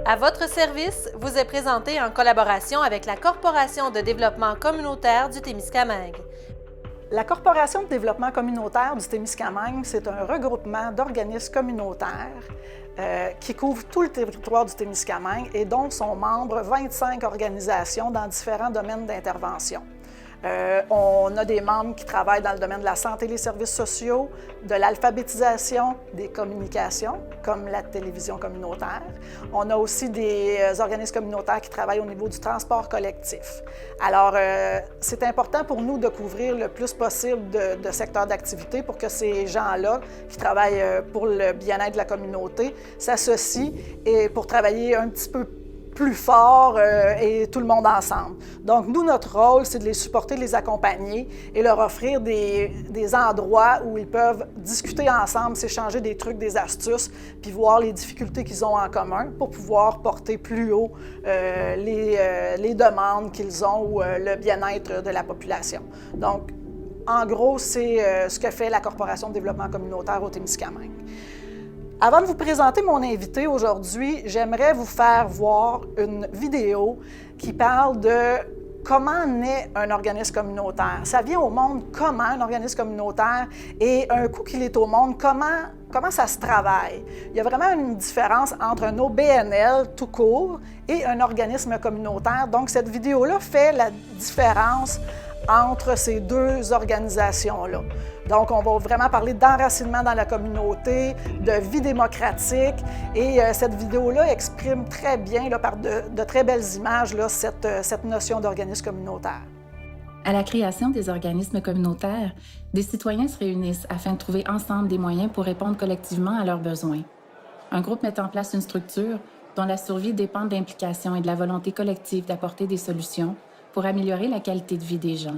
À votre service vous est présenté en collaboration avec la Corporation de développement communautaire du Témiscamingue. La Corporation de développement communautaire du Témiscamingue, c'est un regroupement d'organismes communautaires qui couvre tout le territoire du Témiscamingue et dont sont membres 25 organisations dans différents domaines d'intervention. On a des membres qui travaillent dans le domaine de la santé et les services sociaux, de l'alphabétisation, des communications, comme la télévision communautaire. On a aussi des organismes communautaires qui travaillent au niveau du transport collectif. Alors, c'est important pour nous de couvrir le plus possible de secteurs d'activité pour que ces gens-là, qui travaillent pour le bien-être de la communauté, s'associent et pour travailler un petit peu plus fort et tout le monde ensemble. Donc, nous, notre rôle, c'est de les supporter, de les accompagner et leur offrir des endroits où ils peuvent discuter ensemble, s'échanger des trucs, des astuces, puis voir les difficultés qu'ils ont en commun pour pouvoir porter plus haut les demandes qu'ils ont ou le bien-être de la population. Donc, en gros, c'est ce que fait la Corporation de développement communautaire au Témiscamingue. Avant de vous présenter mon invité aujourd'hui, j'aimerais vous faire voir une vidéo qui parle de comment naît un organisme communautaire. Ça vient au monde comment un organisme communautaire et un coup qu'il est au monde, comment ça se travaille. Il y a vraiment une différence entre un OBNL tout court et un organisme communautaire. Donc, cette vidéo-là fait la différence entre ces deux organisations-là. Donc, on va vraiment parler d'enracinement dans la communauté, de vie démocratique. Et cette vidéo-là exprime très bien, là, par de très belles images, là, cette notion d'organisme communautaire. À la création des organismes communautaires, des citoyens se réunissent afin de trouver ensemble des moyens pour répondre collectivement à leurs besoins. Un groupe met en place une structure dont la survie dépend de l'implication et de la volonté collective d'apporter des solutions pour améliorer la qualité de vie des gens.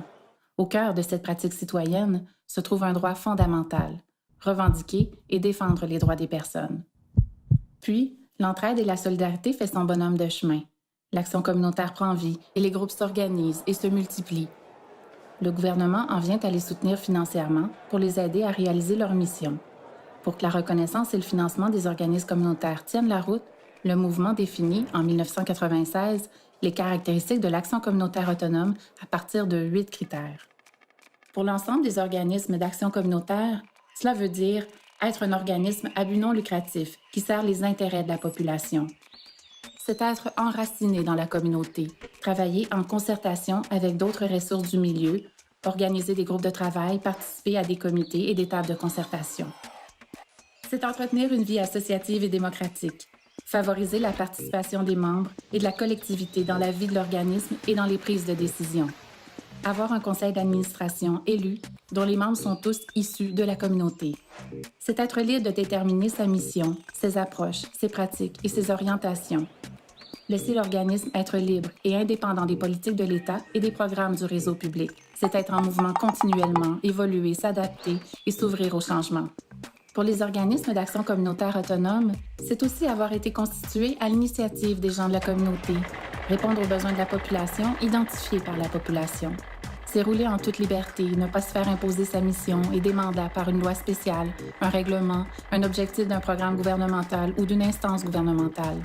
Au cœur de cette pratique citoyenne se trouve un droit fondamental, revendiquer et défendre les droits des personnes. Puis, l'entraide et la solidarité fait son bonhomme de chemin. L'action communautaire prend vie et les groupes s'organisent et se multiplient. Le gouvernement en vient à les soutenir financièrement pour les aider à réaliser leur mission. Pour que la reconnaissance et le financement des organismes communautaires tiennent la route, le mouvement définit, en 1996, les caractéristiques de l'action communautaire autonome à partir de 8 critères. Pour l'ensemble des organismes d'action communautaire, cela veut dire être un organisme à but non lucratif qui sert les intérêts de la population. C'est être enraciné dans la communauté, travailler en concertation avec d'autres ressources du milieu, organiser des groupes de travail, participer à des comités et des tables de concertation. C'est entretenir une vie associative et démocratique, favoriser la participation des membres et de la collectivité dans la vie de l'organisme et dans les prises de décision. Avoir un conseil d'administration élu dont les membres sont tous issus de la communauté. C'est être libre de déterminer sa mission, ses approches, ses pratiques et ses orientations. Laisser l'organisme être libre et indépendant des politiques de l'État et des programmes du réseau public. C'est être en mouvement continuellement, évoluer, s'adapter et s'ouvrir au changement. Pour les organismes d'action communautaire autonome, c'est aussi avoir été constitué à l'initiative des gens de la communauté, répondre aux besoins de la population identifiés par la population. C'est rouler en toute liberté, ne pas se faire imposer sa mission et des mandats par une loi spéciale, un règlement, un objectif d'un programme gouvernemental ou d'une instance gouvernementale.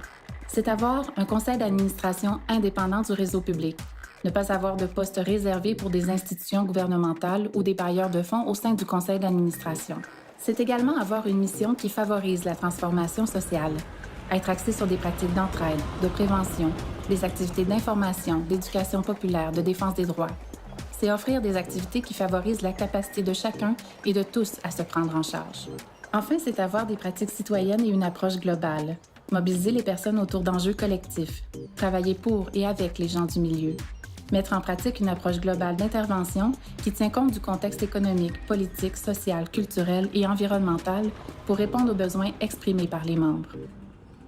C'est avoir un conseil d'administration indépendant du réseau public, ne pas avoir de poste réservé pour des institutions gouvernementales ou des bailleurs de fonds au sein du conseil d'administration. C'est également avoir une mission qui favorise la transformation sociale, être axé sur des pratiques d'entraide, de prévention, des activités d'information, d'éducation populaire, de défense des droits. C'est offrir des activités qui favorisent la capacité de chacun et de tous à se prendre en charge. Enfin, c'est avoir des pratiques citoyennes et une approche globale, mobiliser les personnes autour d'enjeux collectifs, travailler pour et avec les gens du milieu, mettre en pratique une approche globale d'intervention qui tient compte du contexte économique, politique, social, culturel et environnemental pour répondre aux besoins exprimés par les membres.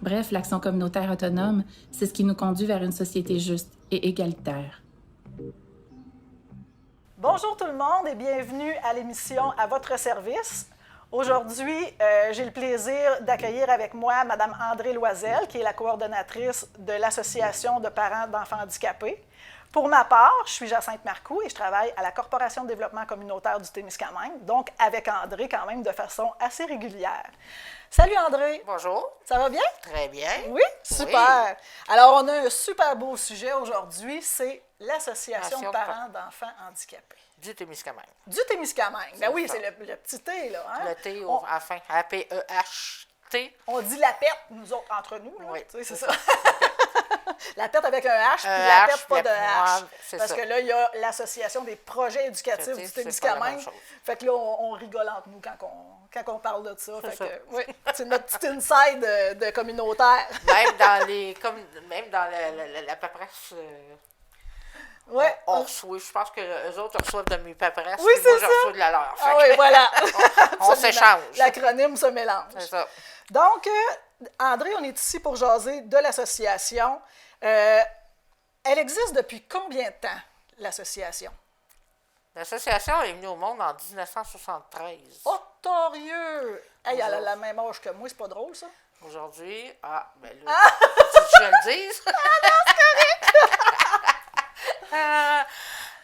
Bref, l'action communautaire autonome, c'est ce qui nous conduit vers une société juste et égalitaire. Bonjour tout le monde et bienvenue à l'émission À votre service. Aujourd'hui, j'ai le plaisir d'accueillir avec moi Mme Andrée Loisel, qui est la coordonnatrice de l'Association de parents d'enfants handicapés, Pour ma part, je suis Jacinthe Marcoux et je travaille à la Corporation de développement communautaire du Témiscamingue, donc avec André quand même de façon assez régulière. Salut André! Bonjour. Ça va bien? Très bien. Oui? Super! Alors, on a un super beau sujet aujourd'hui, c'est l'Association de parents d'enfants handicapés. Du Témiscamingue. Du Témiscamingue. Ben oui, ça. c'est le petit T, là. Hein? Le T à la fin. A-P-E-H-T. On dit la pète, nous autres, entre nous. Là. Oui, Tu sais, c'est ça. La pète avec un H, puis Un la H, pète pas de H. c'est Parce ça. que là, il y a l'Association des projets éducatifs du C'est pas la Témiscamingue. même chose. Fait que là, on rigole entre nous quand on parle de ça. Fait ça. que, oui, c'est notre petit inside de communautaire. Même dans la paperasse, Ouais. on reçoit. Je pense que eux autres reçoivent de mes paperasses. Oui, puis c'est moi, je ça. reçois de la leur. Ah oui, voilà. On Absolument. s'échange. L'acronyme se mélange. C'est ça. Donc, André, on est ici pour jaser de l'association. Elle existe depuis combien de temps, l'association? L'association est venue au monde en 1973. Oh, torieux! Hey, elle a la même âge que moi, c'est pas drôle, ça? Aujourd'hui, ben là, tu veux que je le dise?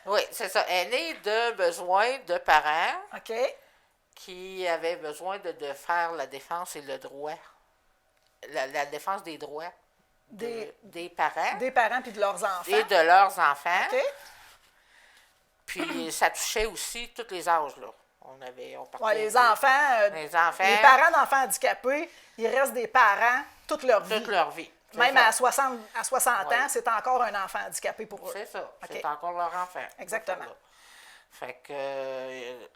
Oui, c'est ça. Elle est née de besoins de parents OK. qui avaient besoin de faire la défense et le droit. La défense des droits des parents Des parents puis de leurs enfants. et de leurs enfants. OK. Puis ça touchait aussi tous les âges, là. On partait Ouais, les enfants, les enfants, les parents d'enfants handicapés, ils restent des parents toute leur vie. toute leur vie. C'est Même ça. à 60 Oui. ans, c'est encore un enfant handicapé pour eux. C'est ça. OK. C'est encore leur enfant. Exactement. Fait que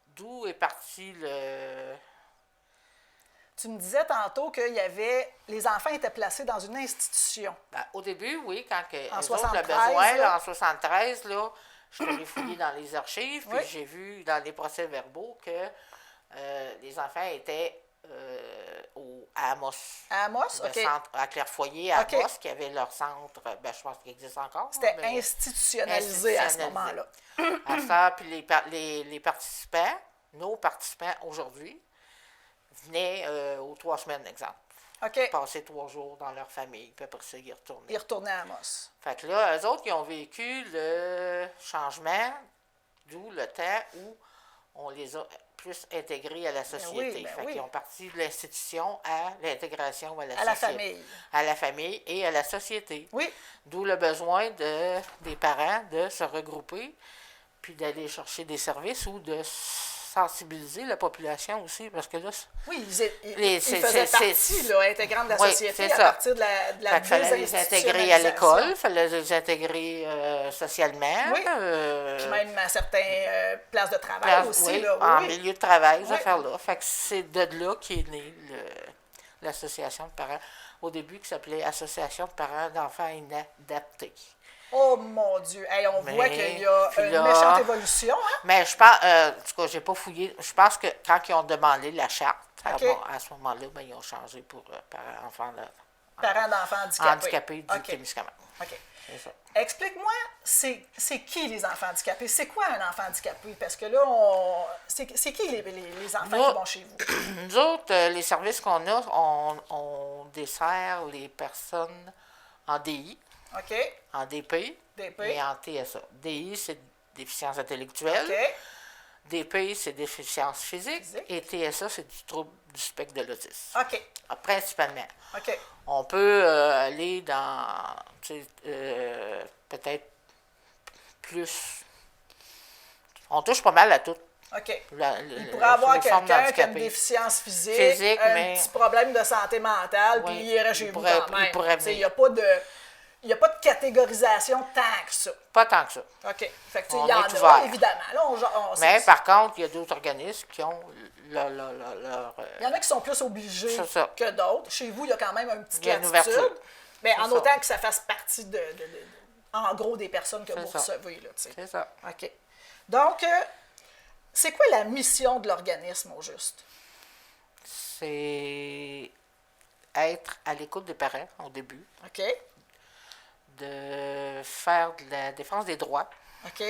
d'où est parti le... Tu me disais tantôt que les enfants étaient placés dans une institution. Ben, au début, oui, quand que En eux autres, 73, le besoin, là. là, en 73, là, je suis allée fouiller dans les archives, puis Oui. j'ai vu dans les procès-verbaux que les enfants étaient à Amos. À Amos, Le OK. centre, à Clairefoyer, à OK. Amos, qui avait leur centre, ben, je pense qu'il existe encore. C'était mais institutionnalisé à ce institutionnalisé. moment-là. À ça, puis les participants, nos participants aujourd'hui, venaient aux 3 semaines, exemple. OK. Passer 3 jours dans leur famille, puis après ça, ils retournaient. Ils retournaient à Amos. Fait que là, eux autres, ils ont vécu le changement, d'où le temps où on les a plus intégrés à la société. ben Fait oui. qu'ils ont parti de l'institution à l'intégration à la À la société. famille. À la famille et à la société. Oui. D'où le besoin des parents de se regrouper, puis d'aller chercher des services ou de sensibiliser la population aussi, parce que là... Oui, ils faisaient partie là, intégrante de la Oui, société c'est à ça. partir de la Fait qu'il fallait les intégrer à l'école, il fallait les intégrer socialement. Oui. Puis même à certaines places de travail aussi. Oui, Là, en oui. milieu de travail, ces Oui. affaires-là. Fait que c'est de là qu'est née l'association de parents, au début qui s'appelait Association de parents d'enfants inadaptés. Oh mon Dieu! Hey, on voit qu'il y a puis une là- méchante évolution. Hein? Mais je pense, en tout cas, j'ai pas fouillé. Je pense que quand ils ont demandé la charte, OK. à ce moment-là, ben, ils ont changé pour parents-enfants Parents d'enfants handicapés. handicapés du OK. Témiscamingue. OK. C'est ça. Explique-moi, c'est qui les enfants handicapés? C'est quoi un enfant handicapé? Parce que là, c'est qui les enfants Nous- qui vont chez vous? Nous autres, les services qu'on a, on dessert les personnes en DI, OK? en DP, DP. et en TSA. DI, c'est déficience intellectuelle. OK? DP, c'est déficience physique. Physique. Et TSA, c'est du trouble du spectre de l'autisme. OK. Principalement. OK. On peut aller dans, tu sais, peut-être plus... On touche pas mal à tout. OK. Il Il pourrait avoir quelqu'un qui a une déficience physique, un mais... petit problème de santé mentale, Oui, puis il irait chez il vous pourrait- quand même. il pourrait Tu sais, venir. Il n'y a pas de catégorisation tant que ça. Pas tant que ça. OK. Fait que, tu sais, On il y en est a, ouvert. évidemment. Là, Mais c'est- par contre, il y a d'autres organismes qui ont leur il y en a qui sont plus obligés C'est ça. que d'autres. Chez vous, il y a quand même une petite Il y a une latitude. ouverture. Mais C'est en ça. autant que ça fasse partie en gros, des personnes que C'est vous ça. recevez. Là, tu sais. C'est ça. OK. Donc, c'est quoi la mission de l'organisme, au juste? C'est être à l'écoute des parents au début, OK? de faire de la défense des droits OK?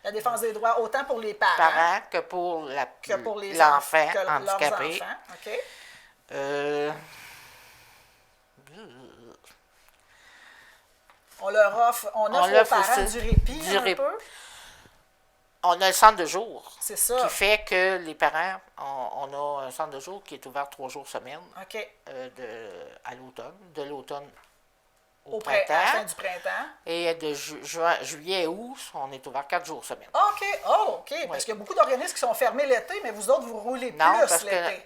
La défense des droits, autant pour les parents que pour que pour les l'enfant que leurs handicapé. enfants. OK? Euh, On l'a leur offre, on offre aux parents du répit un peu. On a le centre de jour. C'est ça. Qui fait que les parents, on a un centre de jour qui est ouvert 3 jours semaine. OK. À l'automne. De l'automne au printemps. À la fin printemps. du printemps. Et de juillet, août, on est ouvert 4 jours semaine. OK. Oh, OK. Oui. Parce qu'il y a beaucoup d'organismes qui sont fermés l'été, mais vous autres, vous roulez Non, plus parce l'été.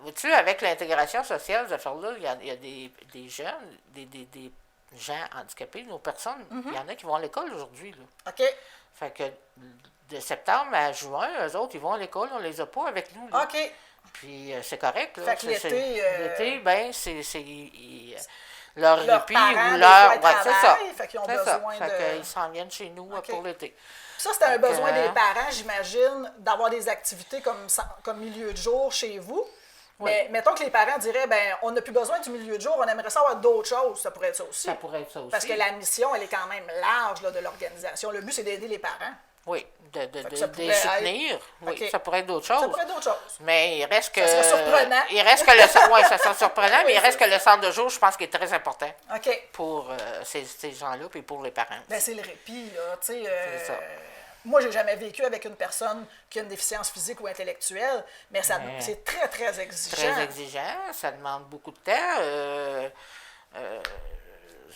vois-tu, avec l'intégration sociale, ces affaires-là, il y a des jeunes, des gens handicapés, nos personnes, il y en a qui vont à l'école aujourd'hui. Là. OK. Fait que de septembre à juin, eux autres, ils vont à l'école, on les a pas avec nous. Là. OK. Puis c'est correct. Là. Fait que l'été... L'été, ben, c'est leur répit parents, ou leur... des fois, c'est ça. Fait qu'ils ont C'est besoin ça. de... Fait qu'ils s'en viennent chez nous OK. pour l'été. Ça, c'est un besoin que, des parents, j'imagine, d'avoir des activités comme milieu de jour chez vous. Oui. Mais mettons que les parents diraient, ben, on n'a plus besoin du milieu de jour, on aimerait ça avoir d'autres choses. Ça pourrait être ça aussi. Ça pourrait être ça aussi. Parce que la mission, elle est quand même large là, de l'organisation. Le but, c'est d'aider les parents. Oui, de ça les pourrait soutenir. être... Oui, OK. ça pourrait être d'autres choses. Ça pourrait être d'autres choses. Mais il reste que... Ça serait surprenant. Il reste que le... Oui, ça serait surprenant, mais il reste que le centre de jour, je pense qu'il est très important OK. pour ces gens-là et pour les parents. Ben, c'est le répit, là. Tu sais, C'est ça. moi, j'ai jamais vécu avec une personne qui a une déficience physique ou intellectuelle, mais c'est très, très exigeant. Très exigeant, ça demande beaucoup de temps.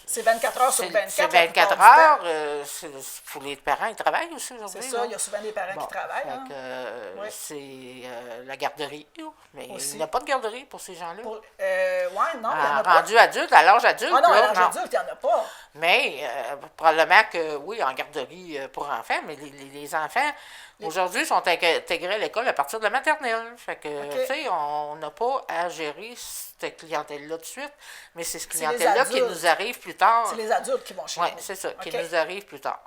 C'est 24 heures sur 24. C'est la plupart 24 du temps. heures. Pour les parents, ils travaillent aussi aujourd'hui. C'est ça, là. il y a souvent des parents qui travaillent. Fait Hein. que, Oui. c'est la garderie. Mais Aussi. il n'y a pas de garderie pour ces gens-là. Ouais, non, il y en a pas. Rendu adulte, à l'âge adulte. Ah non, à là, l'âge non. adulte, il n'y en a pas. Mais probablement que oui, en garderie pour enfants, mais les enfants, aujourd'hui, sont intégrés à l'école à partir de la maternelle. Fait que, OK. tu sais, on n'a pas à gérer cette clientèle-là de suite, mais c'est cette les clientèle-là qui adultes. nous arrive plus tard. C'est les adultes qui vont chez Oui, nous. c'est ça, qui OK. nous arrive plus tard.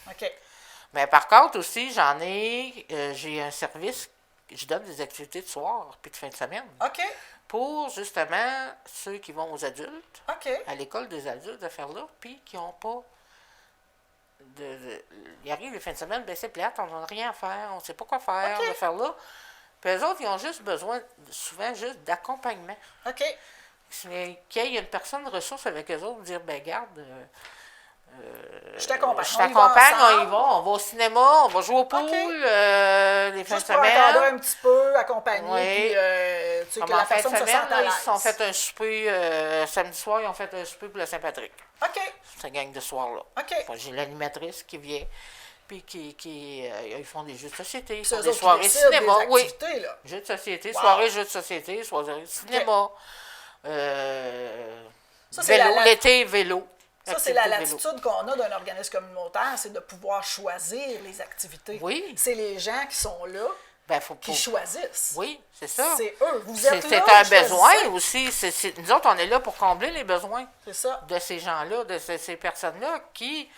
OK. Mais par contre, aussi, j'ai un service, je donne des activités de soir puis de fin de semaine OK. pour justement ceux qui vont aux adultes, OK. à l'école des adultes, de faire là, puis qui n'ont pas ils arrivent les fins de semaine, ben c'est plate, on n'a rien à faire, on ne sait pas quoi faire, OK. de faire là. Puis eux autres, ils ont juste besoin, souvent, juste d'accompagnement. OK. Qu'il y ait une personne ressource avec eux autres, dire, ben garde, Je t'accompagne. je On y va t'accompagne, on y ensemble. va, on va au cinéma, on va jouer au pool, OK. les fins de Juste pour attendre semaine. un petit peu, accompagner, Oui. puis tu sais, que Comme en la fin de personne se semaine, sente à là, ils l'aise. se sont fait un souper, samedi soir, ils ont fait un souper pour la Saint-Patrick. OK. Cette gang de soir-là. OK. Bon, j'ai l'animatrice qui vient, puis ils font des jeux de société, ils C'est font eux des autres qui soirées décident cinéma, des oui. activités, là. Jeux de société, Wow. soirée jeux de société, soirée cinéma. Ça, c'est Vélo, la- l'été, vélo. Ça, c'est la Activité vélo. latitude qu'on a d'un organisme communautaire, c'est de pouvoir choisir les activités. Oui. C'est les gens qui sont là Ben, faut qui pas- choisissent. Oui, c'est ça. C'est eux. Vous êtes C'est là, un vous besoin choisissez. aussi. Nous autres, on est là pour combler les besoins C'est ça. de ces gens-là, de ces personnes-là qui...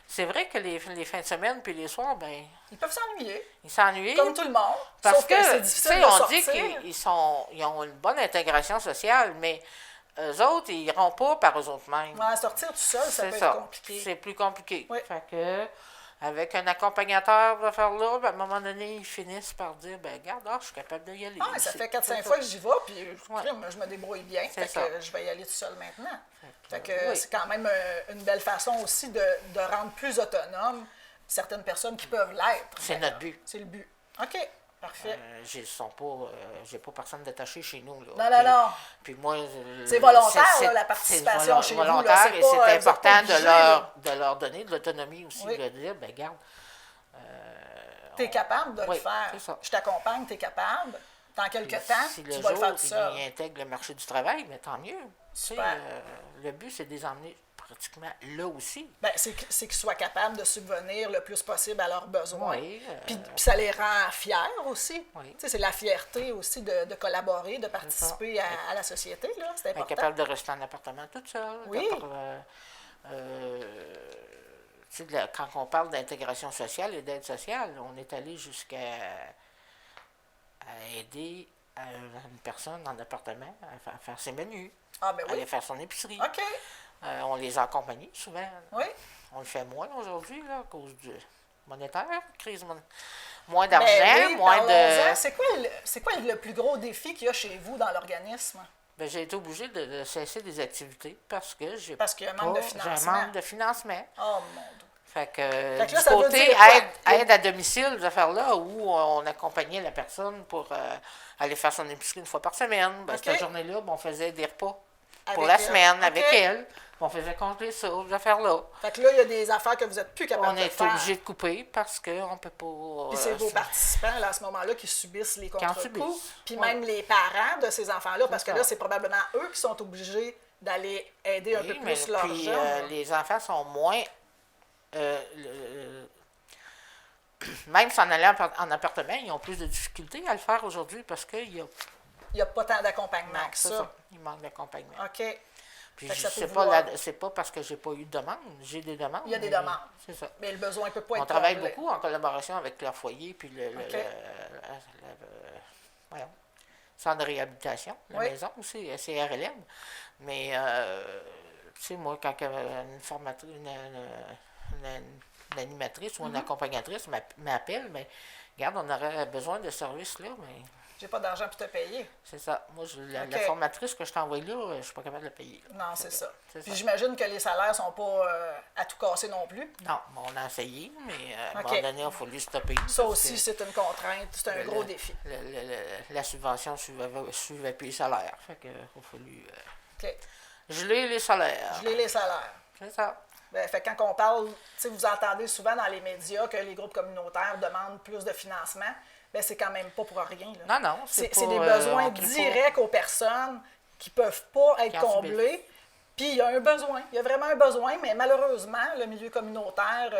C'est vrai que les fins de semaine puis les soirs, ben, Ils peuvent s'ennuyer, ils s'ennuient. comme tout le monde. Parce sauf que, que, c'est tu difficile sais, de on sortir. dit qu'ils ont une bonne intégration sociale, mais eux autres, ils n'iront pas par eux autres mêmes. Ouais, sortir tout seul, ça C'est peut ça. être compliqué. C'est plus compliqué. Oui. Fait que, avec un accompagnateur de faire là, ben, à un moment donné, ils finissent par dire, ben regarde, je suis capable d'y aller. Ah, ça aussi. fait 4-5 C'est fois ça. que j'y vais, puis Ouais. crime, je me débrouille bien. C'est Fait ça. que je vais y aller tout seul maintenant. Fait que oui. c'est quand même une belle façon aussi de rendre plus autonome certaines personnes qui peuvent l'être. C'est maintenant. notre but. C'est le but. OK, parfait. J'ai pas personne détaché chez nous. Là. Non, non, non. Puis moi, C'est volontaire, c'est- là, la c'est participation chez vous, là, volontaire, c'est et pas, c'est vous êtes pas important obligés, là. de leur donner de l'autonomie aussi, Oui. de dire, ben garde. Tu es capable de le Oui, faire. c'est ça. Je t'accompagne, tu es capable. Dans quelques temps, Si tu le vas le jour, faire tout seul. ils intègrent le marché du travail, mais tant mieux. Tu sais, Super. le but, c'est de les emmener pratiquement là aussi. Ben, c'est qu'ils soient capables de subvenir le plus possible à leurs besoins. Oui, Puis ça les rend fiers aussi. Oui. Tu sais, c'est la fierté aussi de collaborer, de participer à la société. Là. C'est Être important. capable de rester en appartement toute seule. Oui. Tu sais, quand on parle d'intégration sociale et d'aide sociale, on est allé jusqu'à aider une personne en appartement à faire ses menus, Ah, ben à aller oui. faire son épicerie. OK. On les a accompagnés souvent. Oui. On le fait moins aujourd'hui là, à cause du monétaire, moins Ben d'argent, oui, moins parlons-en. de... C'est quoi le plus gros défi qu'il y a chez vous dans l'organisme? Ben, j'ai été obligée de cesser des activités parce que Parce qu'il y a un manque de j'ai un financement. manque de financement. Oh mon Dieu. Fait que, Fait que du là, ça veut côté dire quoi? aide à domicile, ces affaires-là, où on accompagnait la personne pour aller faire son épicerie une fois par semaine. Ben, OK. Cette journée-là, ben, on faisait des repas pour Avec la elle. semaine OK. avec elle. On faisait compter ça, ces affaires-là. Fait que là, il y a des affaires que vous n'êtes plus On capable de est faire. obligé de couper parce qu'on ne peut pas... Puis c'est vos participants, là, à ce moment-là, qui subissent les contre-coups. subissent. Puis Oui. même les parents de ces enfants-là, parce que ça. là, c'est probablement eux qui sont obligés d'aller aider un peu mais plus leurs puis, jeunes. les enfants sont moins... même s'en aller en appartement, ils ont plus de difficultés à le faire aujourd'hui parce qu'il y a... Il n'y a pas tant d'accompagnement Non, que c'est ça. ça. Il manque d'accompagnement. OK. Puis Fait que ça peut c'est vouloir- pas parce que j'ai pas eu de demande. J'ai des demandes. Il y a des mais demandes. C'est ça. Mais le besoin ne peut pas On être travaille comblé. beaucoup en collaboration avec leur foyer puis voyons, centre de réhabilitation, la Oui. maison aussi, CRLM. Mais tu sais, moi, quand une formatrice, une animatrice ou une accompagnatrice m'appelle, mais regarde, on aurait besoin de ce service-là, mais J'ai pas d'argent pour te payer. c'est ça. Moi, la OK. formatrice que je t'ai envoyée là, je suis pas capable de la payer. Là. Non, c'est ça. C'est Puis ça. j'imagine que les salaires sont pas à tout casser non plus. Non, on a essayé, mais à un OK. moment donné, il a fallu stopper. Ça parce aussi, que c'est une contrainte, c'est un gros défi. la subvention ne suivait plus les salaires. Fait que, il a fallu OK. geler les salaires. Geler les salaires. C'est ça. Ben, fait que quand on parle, tu sais, vous entendez souvent dans les médias que les groupes communautaires demandent plus de financement, ben c'est quand même pas pour rien. Là. Non, C'est pas, des besoins on crie pas. directs aux personnes qui ne peuvent pas être Qui en comblés. Puis il y a un besoin, il y a vraiment un besoin, mais malheureusement, le milieu communautaire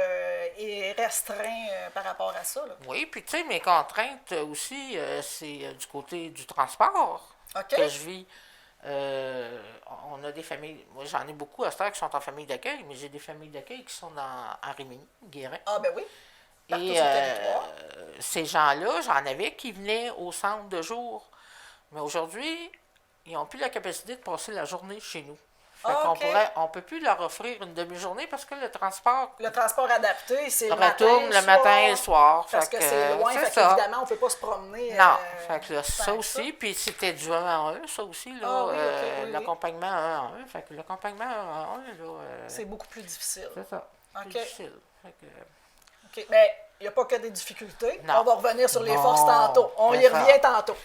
est restreint par rapport à ça. Là. Oui, puis tu sais, mes contraintes aussi, c'est du côté du transport OK. que je vis. On a des familles, moi j'en ai beaucoup à cette heure qui sont en famille d'accueil, mais j'ai des familles d'accueil qui sont à Rimini, Guérin. Ah ben oui. Partout Et sur le territoire. ces gens-là, j'en avais qui venaient au centre de jour. Mais aujourd'hui, ils n'ont plus la capacité de passer la journée chez nous. Fait Ah, qu'on OK. on peut plus leur offrir une demi-journée parce que le transport Le transport adapté, c'est le retourne matin, le matin et le soir. Parce Fait que c'est loin, c'est fait ça. qu'évidemment, on ne peut pas se promener. Non, fait que là, tant ça que aussi, puis c'était du 1 à 1, ça aussi, là, Ah oui, OK, oui, oui. l'accompagnement 1 à 1. Fait que l'accompagnement 1 à 1, là, C'est beaucoup plus difficile. c'est ça. OK. C'est difficile. Fait que, OK. Mais il n'y a pas que des difficultés. Non. On va revenir sur les Non, forces tantôt. On c'est y ça. revient tantôt.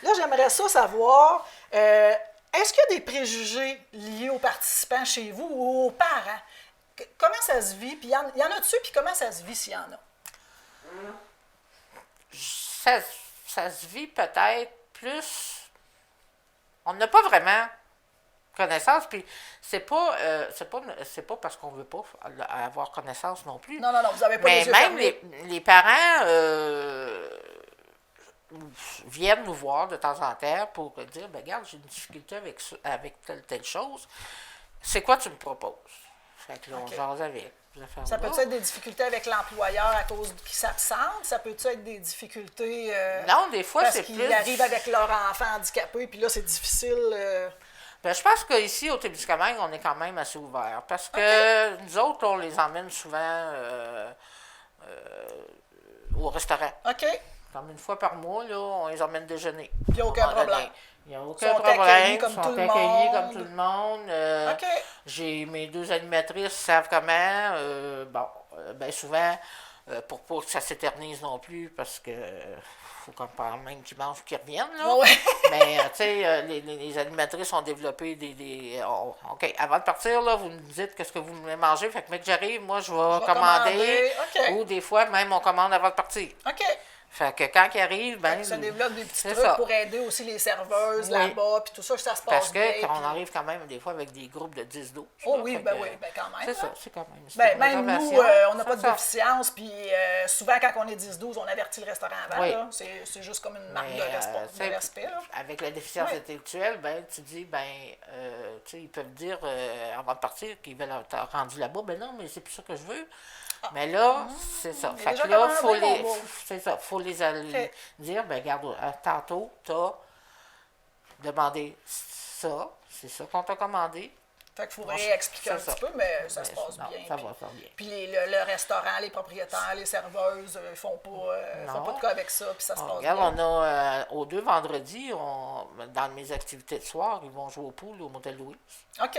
Là, j'aimerais ça savoir, est-ce qu'il y a des préjugés liés aux participants chez vous ou aux parents? Comment ça se vit? Puis il y en a-tu, puis comment ça se vit s'il y en a? ça se vit peut-être plus. On n'a pas vraiment connaissance, puis c'est pas parce qu'on veut pas avoir connaissance non plus. Non, vous n'avez pas Mais les yeux même fermés. les parents viennent nous voir de temps en temps pour dire ben, regarde, j'ai une difficulté avec telle chose. C'est quoi tu me proposes? Fait que là, on OK. jase avec. Ça peut être des difficultés avec l'employeur à cause qu'il s'absente? Ça peut être des difficultés Non, des fois, parce c'est qu'ils plus. arrivent avec leur enfant handicapé, puis là, c'est difficile. Ben, je pense qu'ici, au Témiscamingue, on est quand même assez ouvert. Parce que nous autres, on les emmène souvent au restaurant. OK. Comme une fois par mois, là, on les emmène déjeuner. Il n'y a aucun À un moment donné. problème. Il n'y a Ils aucun sont problème. accueillis comme Ils sont tout le accueillis monde. comme tout le monde. OK. J'ai mes 2 animatrices savent comment. Ben souvent, pour pas que ça s'éternise non plus, parce que faut quand même qu'ils mangent ou qu'ils reviennent. Là. Ouais. Mais, tu sais, les animatrices ont développé OK, avant de partir, là, vous me dites qu'est-ce que vous voulez manger. Fait que, mec, j'arrive, moi, je vais commander. OK. Ou des fois, même, on commande avant de partir. OK. Fait que quand ils arrivent, ben. Ça développe des petits c'est trucs ça. pour aider aussi les serveuses Oui. là-bas, puis tout ça, ça se passe Parce bien. que quand on puis- arrive quand même des fois avec des groupes de 10-12. Oh là, oui, fait ben que, oui, ben quand même. C'est ça, hein. c'est quand même. Ben, une même nous, réservation. on n'a pas de C'est ça. déficience, puis souvent, quand on est 10-12, on avertit le restaurant avant. Oui. Là. C'est juste comme une marque Mais, de respect. tu sais, respect là. avec la déficience Oui. intellectuelle, ben, tu dis, ben, tu sais, ils peuvent dire avant de partir qu'ils veulent être rendus là-bas. Ben non, mais c'est plus ça que je veux. Mais là, c'est ça. il est Fait déjà que là, commandé, mon beau. c'est ça, faut les aller OK. dire, ben, regarde, tantôt, tu as demandé ça, c'est ça qu'on t'a commandé. Fait qu'il faudrait expliquer un c'est ça. petit peu, mais ça se Mais passe non, bien. ça va faire bien. Puis le restaurant, les propriétaires, les serveuses, ils font pas de cas avec ça, puis ça se passe Regarde, bien. on a aux 2 vendredis, dans mes activités de soir, ils vont jouer au pool au Motel Louis. OK.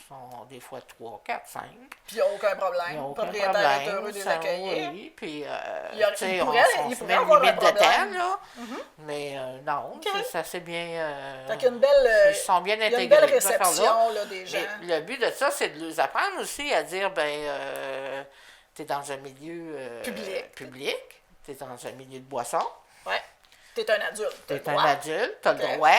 Ils sont des fois 3, 4, 5. Puis il n'y a aucun Il problème. n'y a Le aucun propriétaire est heureux problème. de les Ça, accueillir. oui, puis Il tu sais, pourrait on se met une avoir un limite de problème. temps, là. Mais non, OK. ça c'est bien... Fait qu'il y a une belle, ils sont bien il y a intégrés. une belle ces affaires-là. réception là, des gens. Mais le but de ça, c'est de les apprendre aussi à dire, tu es dans un milieu public, tu es dans un milieu de boisson, Ouais. T'es un adulte. tu es t'as un le droit. adulte, tu as OK. le droit.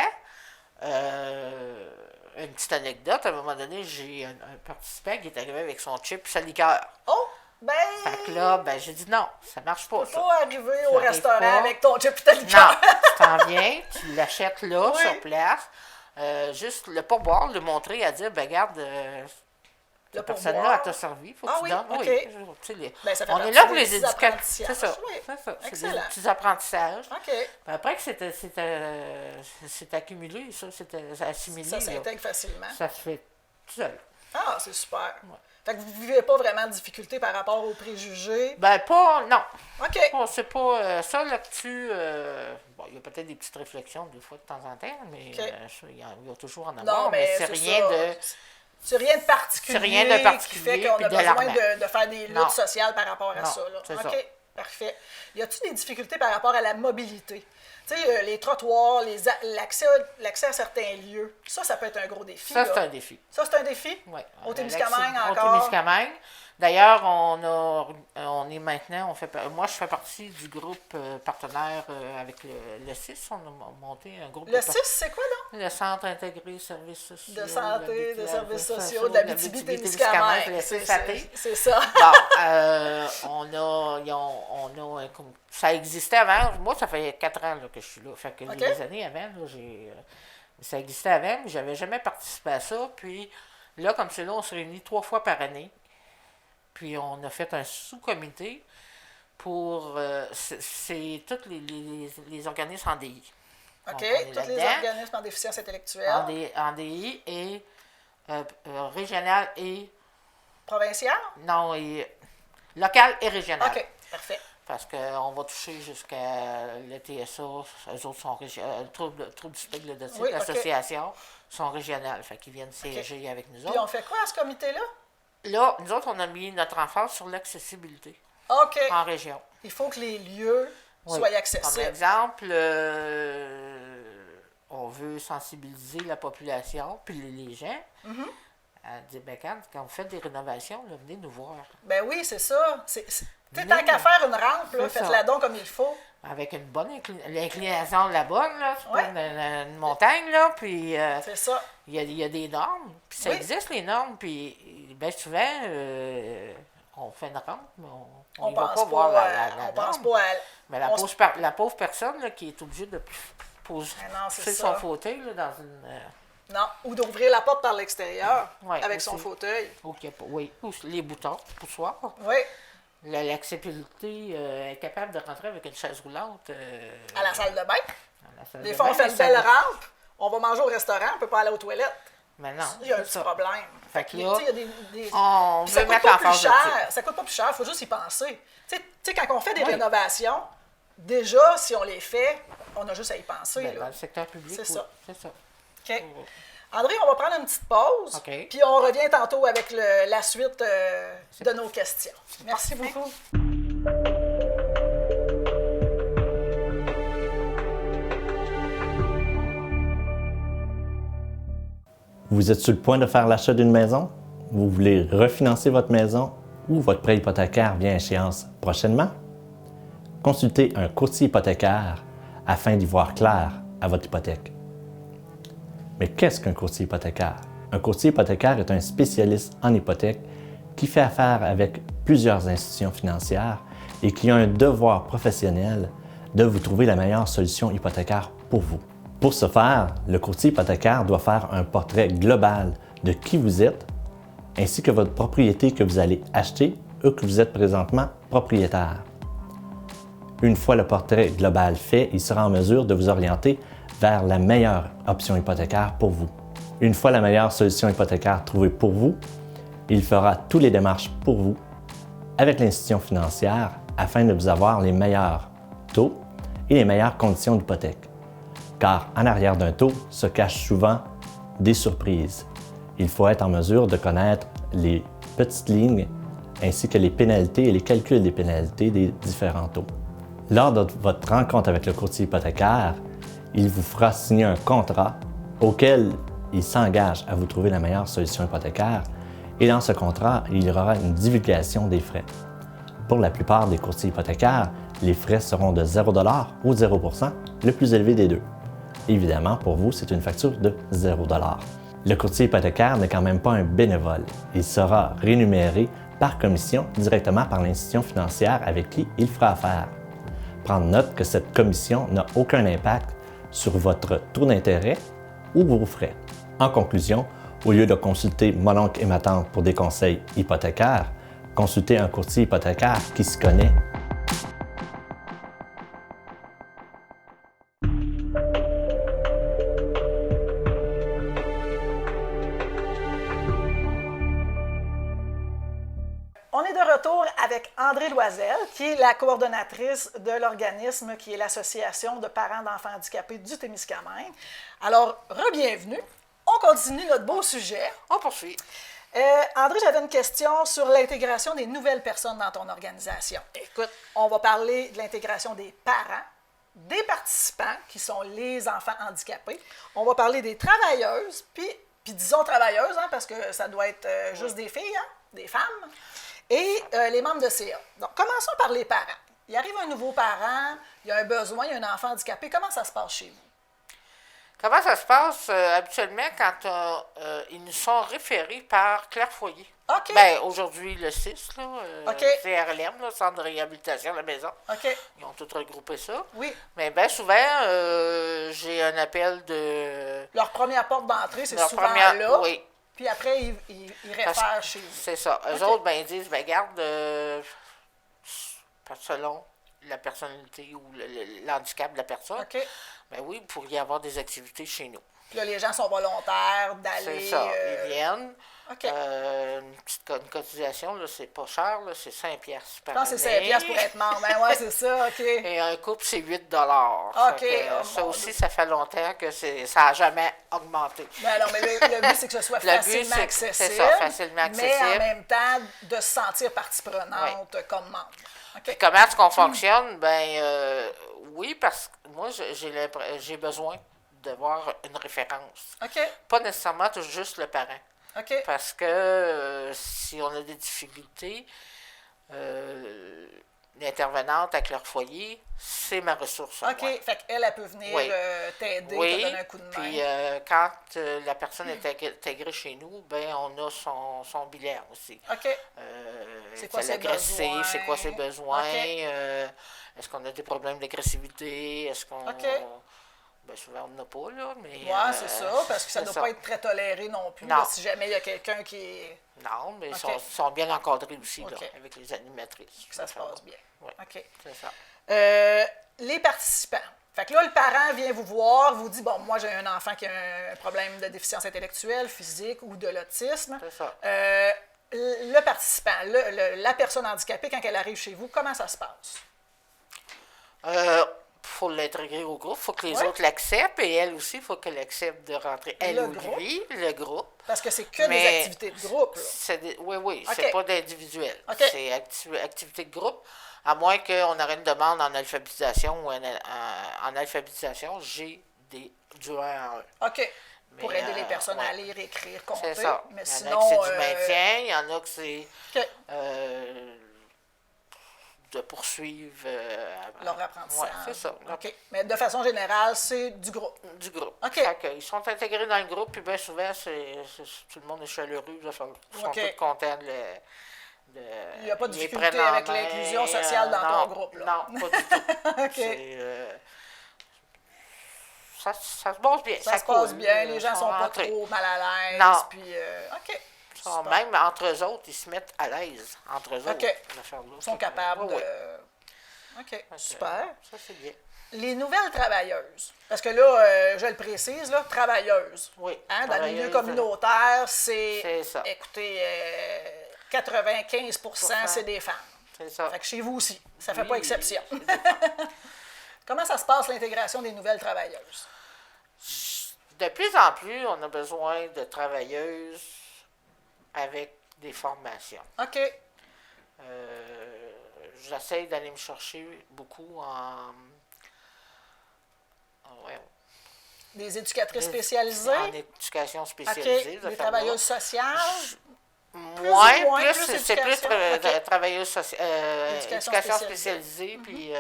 Une petite anecdote, à un moment donné, j'ai un participant qui est arrivé avec son chip et sa liqueur. Oh, ben, Fait que là, j'ai dit non, ça marche pas, tu ça. peux pas arriver au arrive restaurant pas. avec ton chip et ta Non, liqueur. tu t'en viens, tu l'achètes là, Oui. sur place. Juste le pourboire, le montrer, à dire, regarde, Le cette personne-là, pourboire. elle t'a servi, faut Ah que tu oui, donnes. OK. Oui, tu sais, Ben, ça fait on est partie là pour des les petits éducateurs. apprentissages. C'est ça, Oui. c'est ça. C'est des Excellent. petits apprentissages. OK. Puis après que c'est accumulé, ça, c'est assimilé. Ça là. s'intègre facilement. Ça se fait tout seul. Ah, c'est super. Fait que vous ne vivez pas vraiment de difficultés par rapport aux préjugés. Non. OK. Bon, c'est pas ça là-dessus. Bon, il y a peut-être des petites réflexions des fois de temps en temps, mais OK. ça, il y va toujours en avoir. Non, mais c'est c'est rien ça. de. C'est rien de particulier, C'est rien de particulier, qui fait qu'on puis a besoin d'alarmant. de faire des luttes Non. sociales par rapport à Non, ça. Là. c'est OK, ça. parfait. Y a-t-il des difficultés par rapport à la mobilité? Tu sais, les trottoirs, l'accès à certains lieux, ça peut être un gros défi. Ça, là. c'est un défi. Ça, c'est un défi? Oui. Au Témiscamingue Au encore? Témiscamingue. D'ailleurs, on est maintenant, moi je fais partie du groupe partenaire avec le CIS. On a monté un groupe. Le CIS, c'est quoi, donc? Le Centre intégré services sociaux. De santé, de services sociaux, de l'Abitibi-Témiscamingue, le C'est CISAT. c'est ça. Bon, ça existait avant. Moi, ça fait 4 ans là, que je suis là. Fait que OK. les années avant, là, ça existait avant, mais j'avais jamais participé à ça. Puis là, comme c'est là, on se réunit 3 fois par année. Puis on a fait un sous-comité pour... c'est tous les organismes en DI. OK, Donc, on est tous les là-dedans. organismes en déficience intellectuelle. En DI et régional et... Provincial? Non, et local et régional. OK, parfait. Parce qu'on va toucher jusqu'à le TSA, eux autres sont régionaux. Le trouble du spectre de Oui, OK. l'association sont régionales. Fait qu'ils viennent siéger avec nous Puis autres. on fait quoi à ce comité-là? Là, nous autres, on a mis notre emphase sur l'accessibilité OK. en région. Il faut que les lieux Oui. soient Par accessibles. exemple, on veut sensibiliser la population, puis les gens, Mm-hmm. à dire, quand vous faites des rénovations, là, venez nous voir. Ben oui, c'est ça. Tu sais, Venez, tant qu'à faire une rampe, là, c'est faites-la ça. donc comme il faut. Avec une bonne l'inclinaison de la bonne, là, c'est Ouais. pas une montagne, là, puis C'est ça. il y a des normes, puis ça Oui. existe, les normes, puis bien souvent, on fait une rampe, mais on On y va pense pas voir pas, la on pense norme. pas à... Mais on se- la pauvre personne là, qui est obligée de poser Ah non, c'est pousser ça. son fauteuil là, dans une... Non, ou d'ouvrir la porte par l'extérieur Ouais, avec aussi. son fauteuil. Oui, ou les boutons, poussoirs. Oui, L'accessibilité est capable de rentrer avec une chaise roulante. à la salle de bain. à la salle Des de fois, on bain, fait mais une ça- belle rampe, on va manger au restaurant, on peut pas aller aux toilettes. Mais non, Il y a un c'est petit ça. problème. Fait que Tu sais, là, il y a des... on Puis ça veut coûte mettre pas en plus phase cher. là-dessus. Ça coûte pas plus cher, il faut juste y penser. Tu sais, quand on fait des Oui. rénovations, déjà, si on les fait, on a juste à y penser. Ben, là. dans le secteur public, C'est oui, ça. c'est ça. OK. André, on va prendre une petite pause, OK. puis on revient tantôt avec la suite de nos questions. Merci beaucoup. Vous êtes sur le point de faire l'achat d'une maison? Vous voulez refinancer votre maison ou votre prêt hypothécaire vient à échéance prochainement? Consultez un courtier hypothécaire afin d'y voir clair à votre hypothèque. Mais qu'est-ce qu'un courtier hypothécaire? Un courtier hypothécaire est un spécialiste en hypothèque qui fait affaire avec plusieurs institutions financières et qui a un devoir professionnel de vous trouver la meilleure solution hypothécaire pour vous. Pour ce faire, le courtier hypothécaire doit faire un portrait global de qui vous êtes, ainsi que votre propriété que vous allez acheter ou que vous êtes présentement propriétaire. Une fois le portrait global fait, il sera en mesure de vous orienter vers la meilleure option hypothécaire pour vous. Une fois la meilleure solution hypothécaire trouvée pour vous, il fera toutes les démarches pour vous avec l'institution financière afin de vous avoir les meilleurs taux et les meilleures conditions d'hypothèque. Car en arrière d'un taux se cachent souvent des surprises. Il faut être en mesure de connaître les petites lignes ainsi que les pénalités et les calculs des pénalités des différents taux. Lors de votre rencontre avec le courtier hypothécaire, il vous fera signer un contrat auquel il s'engage à vous trouver la meilleure solution hypothécaire et dans ce contrat, il y aura une divulgation des frais. Pour la plupart des courtiers hypothécaires, les frais seront de 0 $ ou 0 %, le plus élevé des deux. Évidemment, pour vous, c'est une facture de 0 $. Le courtier hypothécaire n'est quand même pas un bénévole. Il sera rémunéré par commission directement par l'institution financière avec qui il fera affaire. Prendre note que cette commission n'a aucun impact sur votre taux d'intérêt ou vos frais. En conclusion, au lieu de consulter mon oncle et ma tante pour des conseils hypothécaires, consultez un courtier hypothécaire qui s'y connaît. On est de retour avec André Loisel, qui est la coordonnatrice de l'organisme qui est l'Association de parents d'enfants handicapés du Témiscamingue. Alors, re-bienvenue. On continue notre beau sujet. On poursuit. André, j'avais une question sur l'intégration des nouvelles personnes dans ton organisation. Écoute, on va parler de l'intégration des parents, des participants, qui sont les enfants handicapés. On va parler des travailleuses, puis disons travailleuses, hein, parce que ça doit être juste des filles, hein, des femmes, et les membres de CA. Donc, commençons par les parents. Il arrive un nouveau parent, il y a un besoin, il y a un enfant handicapé. Comment ça se passe chez vous? Comment ça se passe habituellement quand ils nous sont référés par Claire Foyer? OK. Bien, aujourd'hui, le 6, là, OK. CRLM, là, Centre de réhabilitation de la maison. OK. Ils ont tous regroupé ça. Oui. Mais bien souvent, j'ai un appel de... Leur première porte d'entrée, c'est leur souvent première- là. Oui. Puis après, ils réfèrent chez vous. C'est ça. Eux OK. autres, ben, ils disent, ben, garde, selon la personnalité ou l'handicap de la personne, OK. ben oui, vous pourriez avoir des activités chez nous. Puis là, les gens sont volontaires d'aller... C'est ça. Ils viennent. OK. Une cotisation, là, c'est pas cher, là, c'est 5 piastres par Je pense que c'est 5 piastres pour être membre. Ben ouais, c'est ça, OK. Et un couple, c'est 8 $. OK. Fait que, Oh, ça mon aussi, Dieu. ça fait longtemps que ça n'a jamais augmenté. Ben non, mais le but, c'est que ce soit Le but, facilement c'est accessible. ça, facilement Mais en accessible. même temps, de se sentir partie prenante comme membre. OK. Comment est-ce qu'on fonctionne? Ben oui, parce que moi, j'ai besoin de voir une référence. OK. Pas nécessairement juste le parent. OK. Parce que si on a des difficultés, l'intervenante avec leur foyer, c'est ma ressource. à OK. moi. Fait qu'elle, elle peut venir Oui. t'aider, Oui, te donner un coup de main. puis quand la personne est intégrée chez nous, ben on a son bilan aussi. OK. C'est quoi ses besoins? c'est quoi ses besoins, OK. est-ce qu'on a des problèmes d'agressivité, est-ce qu'on... OK. Ben souvent on n'en a pas, là, mais... Ouais, c'est ça, parce que ça ne c'est doit pas être très toléré non plus, Non. là, si jamais il y a quelqu'un qui est... Non, mais OK. ils sont bien encadrés aussi, là, OK. avec les animatrices. que ça se passe bien. Oui, OK. c'est ça. Les participants. Fait que là, le parent vient vous voir, vous dit, bon, moi, j'ai un enfant qui a un problème de déficience intellectuelle, physique ou de l'autisme. C'est ça. Le participant, la personne handicapée, quand elle arrive chez vous, comment ça se passe? Faut l'intégrer au groupe, faut que les Ouais. autres l'acceptent, et elle aussi, il faut qu'elle accepte de rentrer, elle Le ou groupe. lui, le groupe. Parce que c'est que Mais des activités de groupe, là. Oui, OK. c'est pas d'individuel. OK. C'est activité de groupe. À moins qu'on aurait une demande en alphabétisation ou en alphabétisation, j'ai du 1 à 1. OK. Pour Mais, aider les personnes ouais. à lire, écrire, compter. C'est ça. Mais Il y en sinon, a que c'est du maintien, il y en a que c'est OK. de poursuivre Leur apprentissage. Ouais, c'est ça. OK. Mais de façon générale, c'est du groupe. Du groupe. OK. Fait que ils sont intégrés dans le groupe, puis bien souvent, tout le monde est chaleureux. Ils sont OK. tous contents de Il n'y a pas de ils les difficulté prennent en avec main, l'inclusion sociale dans non, ton groupe, là. Non, pas du tout. OK. C'est, ça se passe bien. Ça se passe coule, bien, les gens sont pas rentrés. trop mal à l'aise. Non. Puis, OK. Ils sont Super. même entre eux autres, ils se mettent à l'aise entre eux autres. OK. l'affaire-là. Ils sont capables Oui, de... oui. OK, Fait que, super. Ça, c'est bien. les nouvelles travailleuses, parce que là, je le précise, là, travailleuses. Oui. Hein, dans le milieu travailleuses, communautaire, c'est ça. écoutez, 95% c'est des femmes. C'est ça. Fait que chez vous aussi, ça ne fait Oui. pas exception. Comment ça se passe, l'intégration des nouvelles travailleuses? De plus en plus, on a besoin de travailleuses avec des formations. OK. J'essaie d'aller me chercher beaucoup ouais, Des éducatrices spécialisées? en éducation OK. spécialisée. Des travailleuses sociales? Moins, ou moins, plus, plus c'est plus éducation, ok. travailleuse Éducation éducation spécialisée. spécialisée, puis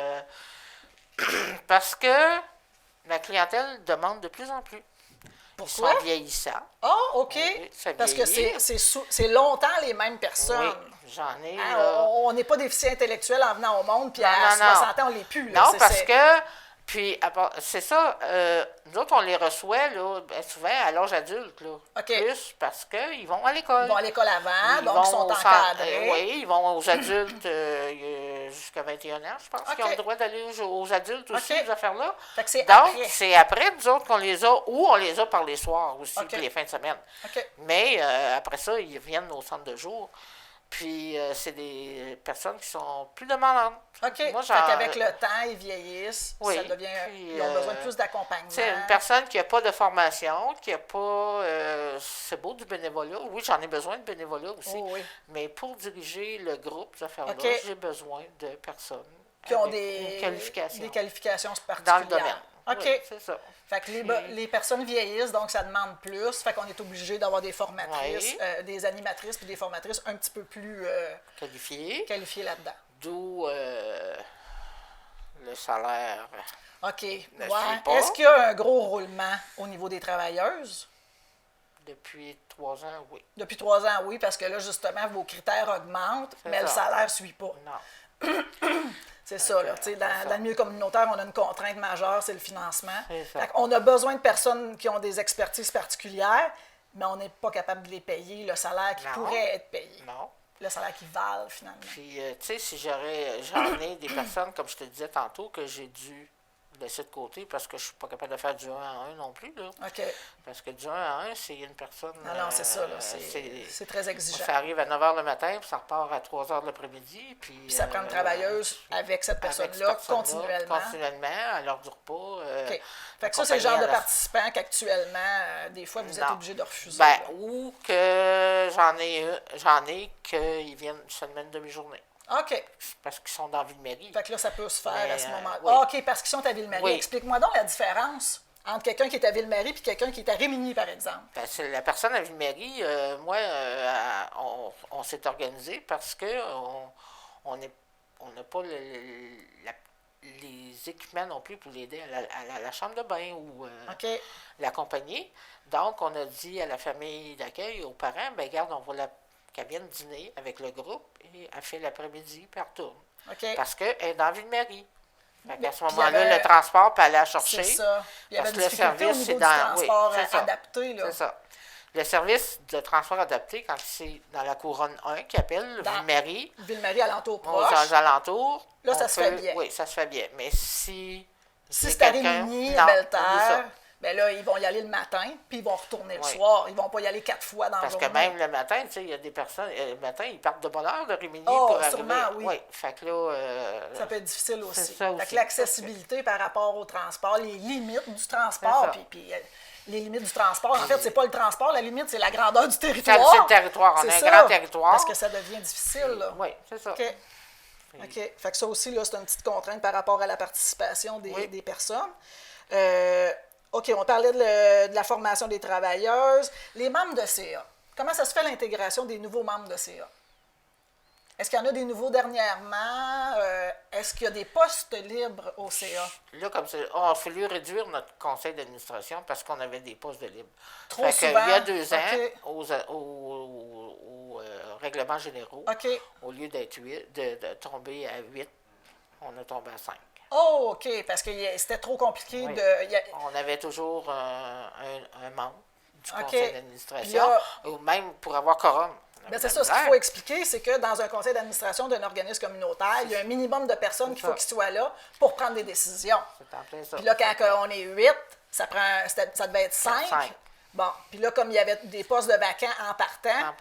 parce que la clientèle demande de plus en plus. Pourquoi? Ils sont vieillissants. Ah, OK. Oui, ça Parce que vieillit. c'est longtemps les mêmes personnes. Oui, j'en ai. Hein, là. on n'est pas déficient intellectuel en venant au monde, puis Non, à non, non. 60 ans, on l'est plus. Là. Non, parce que, puis, c'est ça, nous autres, on les reçoit, là, souvent à l'âge adulte, là. OK. Plus parce qu'ils vont à l'école. Ils vont à l'école avant, Ils donc vont ils sont au encadrés. oui, ils vont aux adultes jusqu'à 21 ans, je pense, OK. qu'ils ont le droit d'aller aux adultes aussi, OK. ces affaires-là. Fait que c'est Donc, après. c'est après, nous autres, qu'on les a, ou on les a par les soirs aussi, OK. puis les fins de semaine. OK. Mais après ça, ils viennent au centre de jour. Puis, c'est des personnes qui sont plus demandantes. OK. Moi, Fait qu'avec le temps, ils vieillissent, Oui, ça devient, puis, ils ont besoin de plus d'accompagnement. c'est une personne qui n'a pas de formation, qui n'a pas... c'est beau du bénévolat. Oui, j'en ai besoin de bénévolat aussi. Oh, oui. Mais pour diriger le groupe, ces affaires-là, OK. j'ai besoin de personnes Qui ont avec une qualification qualifications dans particulières. le domaine. OK. Oui, c'est ça. Fait que les personnes vieillissent, donc ça demande plus. Fait qu'on est obligé d'avoir des formatrices, Oui. Des animatrices puis des formatrices un petit peu plus Qualifié. qualifiées là-dedans. D'où le salaire. OK. suit Ouais. pas. Est-ce qu'il y a un gros roulement au niveau des travailleuses? Depuis 3 ans, oui. Depuis 3 ans, oui, parce que là, justement, vos critères augmentent, mais le ça. salaire ne suit pas. Non. C'est ça, là. Tu sais, dans le milieu communautaire, on a une contrainte majeure, c'est le financement. C'est ça. Fait qu'on a besoin de personnes qui ont des expertises particulières, mais on n'est pas capable de les payer le salaire qui Non. pourrait être payé. Non. Le salaire qui valent, finalement. Puis, tu sais, si j'en ai des personnes, comme je te disais tantôt, que j'ai dû laisser de côté parce que je suis pas capable de faire du 1 à 1 non plus, là. OK. Parce que du 1 à 1, c'est une personne... Non, c'est ça, là. c'est- C'est très exigeant. Ça arrive à 9 h le matin, puis ça repart à 3 h de l'après-midi. Puis Puis ça prend une travailleuse avec cette personne-là continuellement. Continuellement, à l'heure du repas. OK. Fait que ça, c'est le genre de accompagner à la- participants qu'actuellement, des fois, vous êtes Non. obligé de refuser. Ben, là. ou que j'en ai qu'ils viennent seulement une demi-journée. OK. Parce qu'ils sont dans Ville-Marie. Fait que là, ça peut se faire Mais, à ce moment-là. oui. Ah, OK, parce qu'ils sont à Ville-Marie. Oui. Explique-moi donc la différence entre quelqu'un qui est à Ville-Marie et quelqu'un qui est à Rémigny, par exemple. Ben, c'est la personne à Ville-Marie, moi, on s'est organisé parce que on n'a pas les équipements non plus pour l'aider à la chambre de bain ou OK. l'accompagner. Donc, on a dit à la famille d'accueil, aux parents, ben regarde, on va qu'elle vienne dîner avec le groupe et elle fait l'après-midi puis elle retourne. OK. Parce qu'elle est dans Ville-Marie. Fait qu'à ce Puis il y moment-là, avait- le transport peut aller la chercher. C'est ça. Il y avait Parce une que le difficulté au service, niveau c'est du dans... transport oui, c'est ça. adapté. Là. C'est ça. Le service de transport adapté, quand c'est dans la couronne 1 qui appelle Dans- Ville-Marie, Ville-Marie, alentour aux proche. alentours, Là, ça on se fait bien. Oui, ça se fait bien. Mais si Si c'est à Rémigny, à non, oublie Belle-Terre, ça. ben là, ils vont y aller le matin, puis ils vont retourner le Oui. soir. Ils vont pas y aller 4 fois dans Parce la que journée. même le matin, tu sais, il y a des personnes, le matin, ils partent de bonne heure de Rémigny Oh, pour arriver. sûrement, oui. Fait que là... Ça peut être difficile aussi. C'est ça Fait que aussi. l'accessibilité par rapport au transport, les limites du transport, C'est ça. puis les limites du transport, en fait, c'est pas le transport, la limite, c'est la grandeur du C'est territoire. le territoire. On C'est a un ça, grand territoire. Parce que ça devient difficile, là. Oui, c'est ça. OK. OK. Fait que ça aussi, là, c'est une petite contrainte par rapport à la participation Oui. des personnes. OK, on parlait de la formation des travailleuses. Les membres de CA. Comment ça se fait l'intégration des nouveaux membres de CA? Est-ce qu'il y en a des nouveaux dernièrement? Est-ce qu'il y a des postes libres au CA? Là, comme ça, on a fallu réduire notre conseil d'administration parce qu'on avait des postes de libre. Trop Fait que, souvent? il y a 2 ans, OK. aux règlements généraux, OK. au lieu d'être 8, de tomber à 8, on a tombé à 5. Oh, OK, parce que c'était trop compliqué Oui. de... On avait toujours un membre du OK. conseil Puis d'administration, là- ou même pour avoir quorum. Ben, c'est ça, ce qu'il faut expliquer, c'est que dans un conseil d'administration d'un organisme communautaire, il y a un minimum de personnes qu'il faut qu'ils soient là pour prendre des décisions. C'est en plein ça. Puis là, quand on est 8, ça devait être 5. Bon, puis là, comme il y avait des postes de vacants en partant,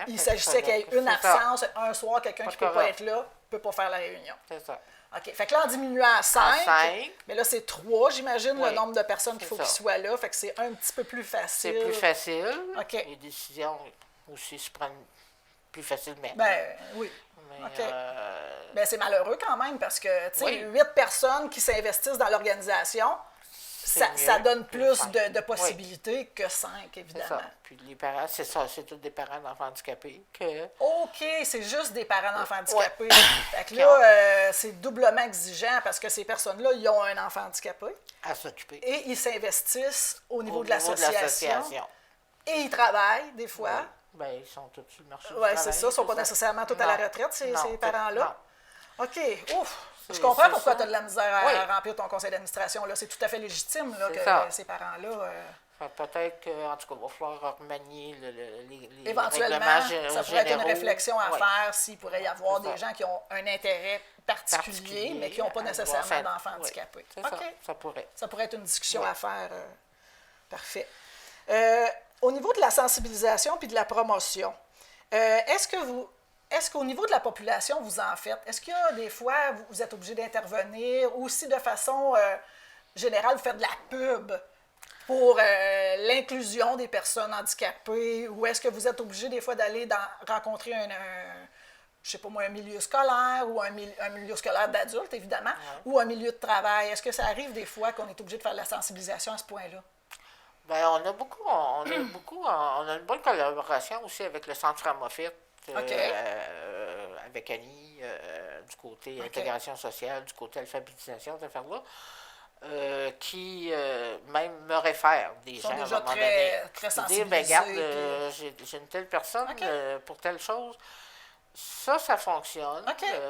il s'agissait qu'il y ait une absence, un soir, quelqu'un qui ne peut pas être là, ne peut pas faire la réunion. C'est ça. OK. Fait que là, en diminuant à 5, mais là, c'est 3, j'imagine, le nombre de personnes qu'il faut qu'ils soient là. Fait que c'est un petit peu plus facile. C'est plus facile. OK. Les décisions aussi se prennent plus facilement. Ben oui. Mais, OK. Ben, c'est malheureux quand même parce que, tu sais, 8 personnes qui s'investissent dans l'organisation, ça donne plus de possibilités que 5, évidemment. C'est ça. Puis les parents, c'est ça, c'est tous des parents d'enfants handicapés. OK, c'est juste des parents d'enfants handicapés. Fait que là, c'est doublement exigeant parce que ces personnes-là, ils ont un enfant handicapé. À s'occuper. Et ils s'investissent au niveau de l'association. Et ils travaillent, des fois. Oui. Bien, ils sont tous sur le marché du Oui, travail. c'est ça. Ils ne sont pas nécessairement tous à la retraite, ces parents-là. OK. Ouf. Je comprends c'est pourquoi ça. tu as de la misère à remplir ton conseil d'administration. Là, c'est tout à fait légitime là, que ces parents-là... Peut-être qu'en tout cas, il va falloir remanier les éventuellement, règlements ça pourrait être une généraux. réflexion à faire s'il pourrait y avoir des gens qui ont un intérêt particulier, mais qui n'ont pas à nécessairement voir d'enfants handicapés. C'est OK. ça pourrait. Ça pourrait être une discussion à faire. Parfait. Au niveau de la sensibilisation puis de la promotion, est-ce qu'au niveau de la population, vous en faites? Est-ce qu'il y a des fois, vous êtes obligé d'intervenir ou si de façon générale, vous faites de la pub pour l'inclusion des personnes handicapées ou est-ce que vous êtes obligé des fois d'aller rencontrer je sais pas moi, un milieu scolaire ou un milieu scolaire d'adultes, évidemment, ou un milieu de travail? Est-ce que ça arrive des fois qu'on est obligé de faire de la sensibilisation à ce point-là? Bien, on a une bonne collaboration aussi avec le Centre Framophite, avec Annie, du côté intégration sociale, du côté alphabétisation, cette affaire-là, qui même me réfèrent des gens à un moment donné. Très sensibilisés. Dire, regarde, j'ai une telle personne pour telle chose. Ça fonctionne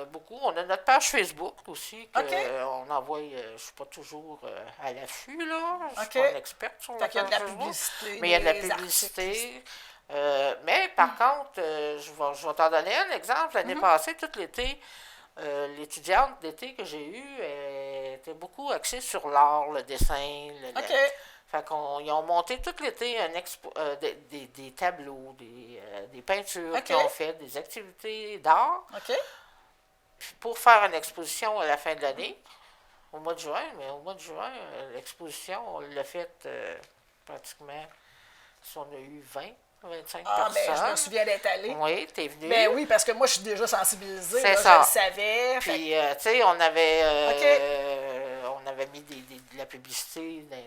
beaucoup. On a notre page Facebook aussi, qu'on envoie, je ne suis pas toujours à l'affût, là. Je ne suis pas une experte sur la page Facebook. Mais il y a de la publicité. Mais par contre, je vais t'en donner un exemple. L'année passée, tout l'été, l'étudiante d'été que j'ai eue était beaucoup axée sur l'art, le dessin. Fait qu'ils ont monté tout l'été des tableaux, des peintures qu'ils ont fait, des activités d'art pour faire une exposition à la fin de l'année, au mois de juin. Mais au mois de juin, l'exposition, on l'a faite pratiquement, si on a eu 25 personnes. Ben, je me souviens d'être allée. Oui, t'es venue. Ben oui, parce que moi, je suis déjà sensibilisée. C'est là, ça. Je le savais. Puis, tu sais, on avait mis de la publicité dans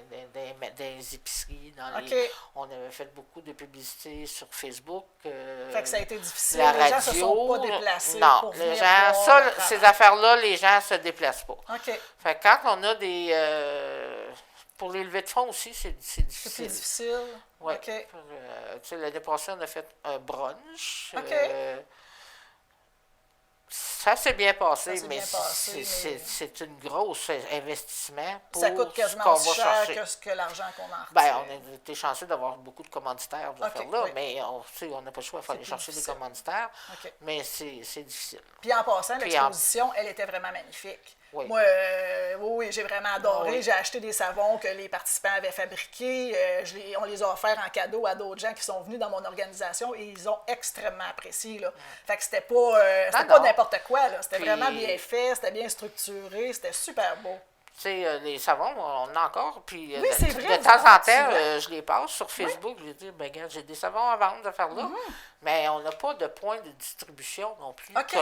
les épiceries. On avait fait beaucoup de publicité sur Facebook. Fait que ça a été difficile. La les gens radio, se sont pas déplacés non, pour les venir gens, voir le ces travail. affaires-là, les gens se déplacent pas. OK. Fait que quand on a des... pour les levées de fonds aussi, c'est difficile. C'est difficile. Oui. OK. Tu sais, l'année passée, on a fait un brunch. OK. Ça s'est bien passé, Ça s'est mais bien passé, c'est un gros investissement pour Ça coûte quasiment ce qu'on aussi va cher chercher. que l'argent qu'on en retire. Ben, on a été chanceux d'avoir beaucoup de commanditaires de faire-là, oui. mais on n'a pas le choix, il faut aller chercher des commanditaires. OK. Mais c'est difficile. Puis en passant, l'exposition, elle était vraiment magnifique. Oui. Moi, oui, j'ai vraiment adoré. Oui. J'ai acheté des savons que les participants avaient fabriqués. On les a offerts en cadeau à d'autres gens qui sont venus dans mon organisation et ils ont extrêmement apprécié. Là. Fait que c'était pas n'importe quoi. Là. C'était vraiment bien fait, c'était bien structuré, c'était super beau. Tu sais, les savons, on en a encore. Puis, Oui, c'est vrai. de temps en temps, je les passe sur Facebook. Je dis, ben, regarde, j'ai des savons à vendre, de faire là. Mais on n'a pas de point de distribution non plus. OK. Tu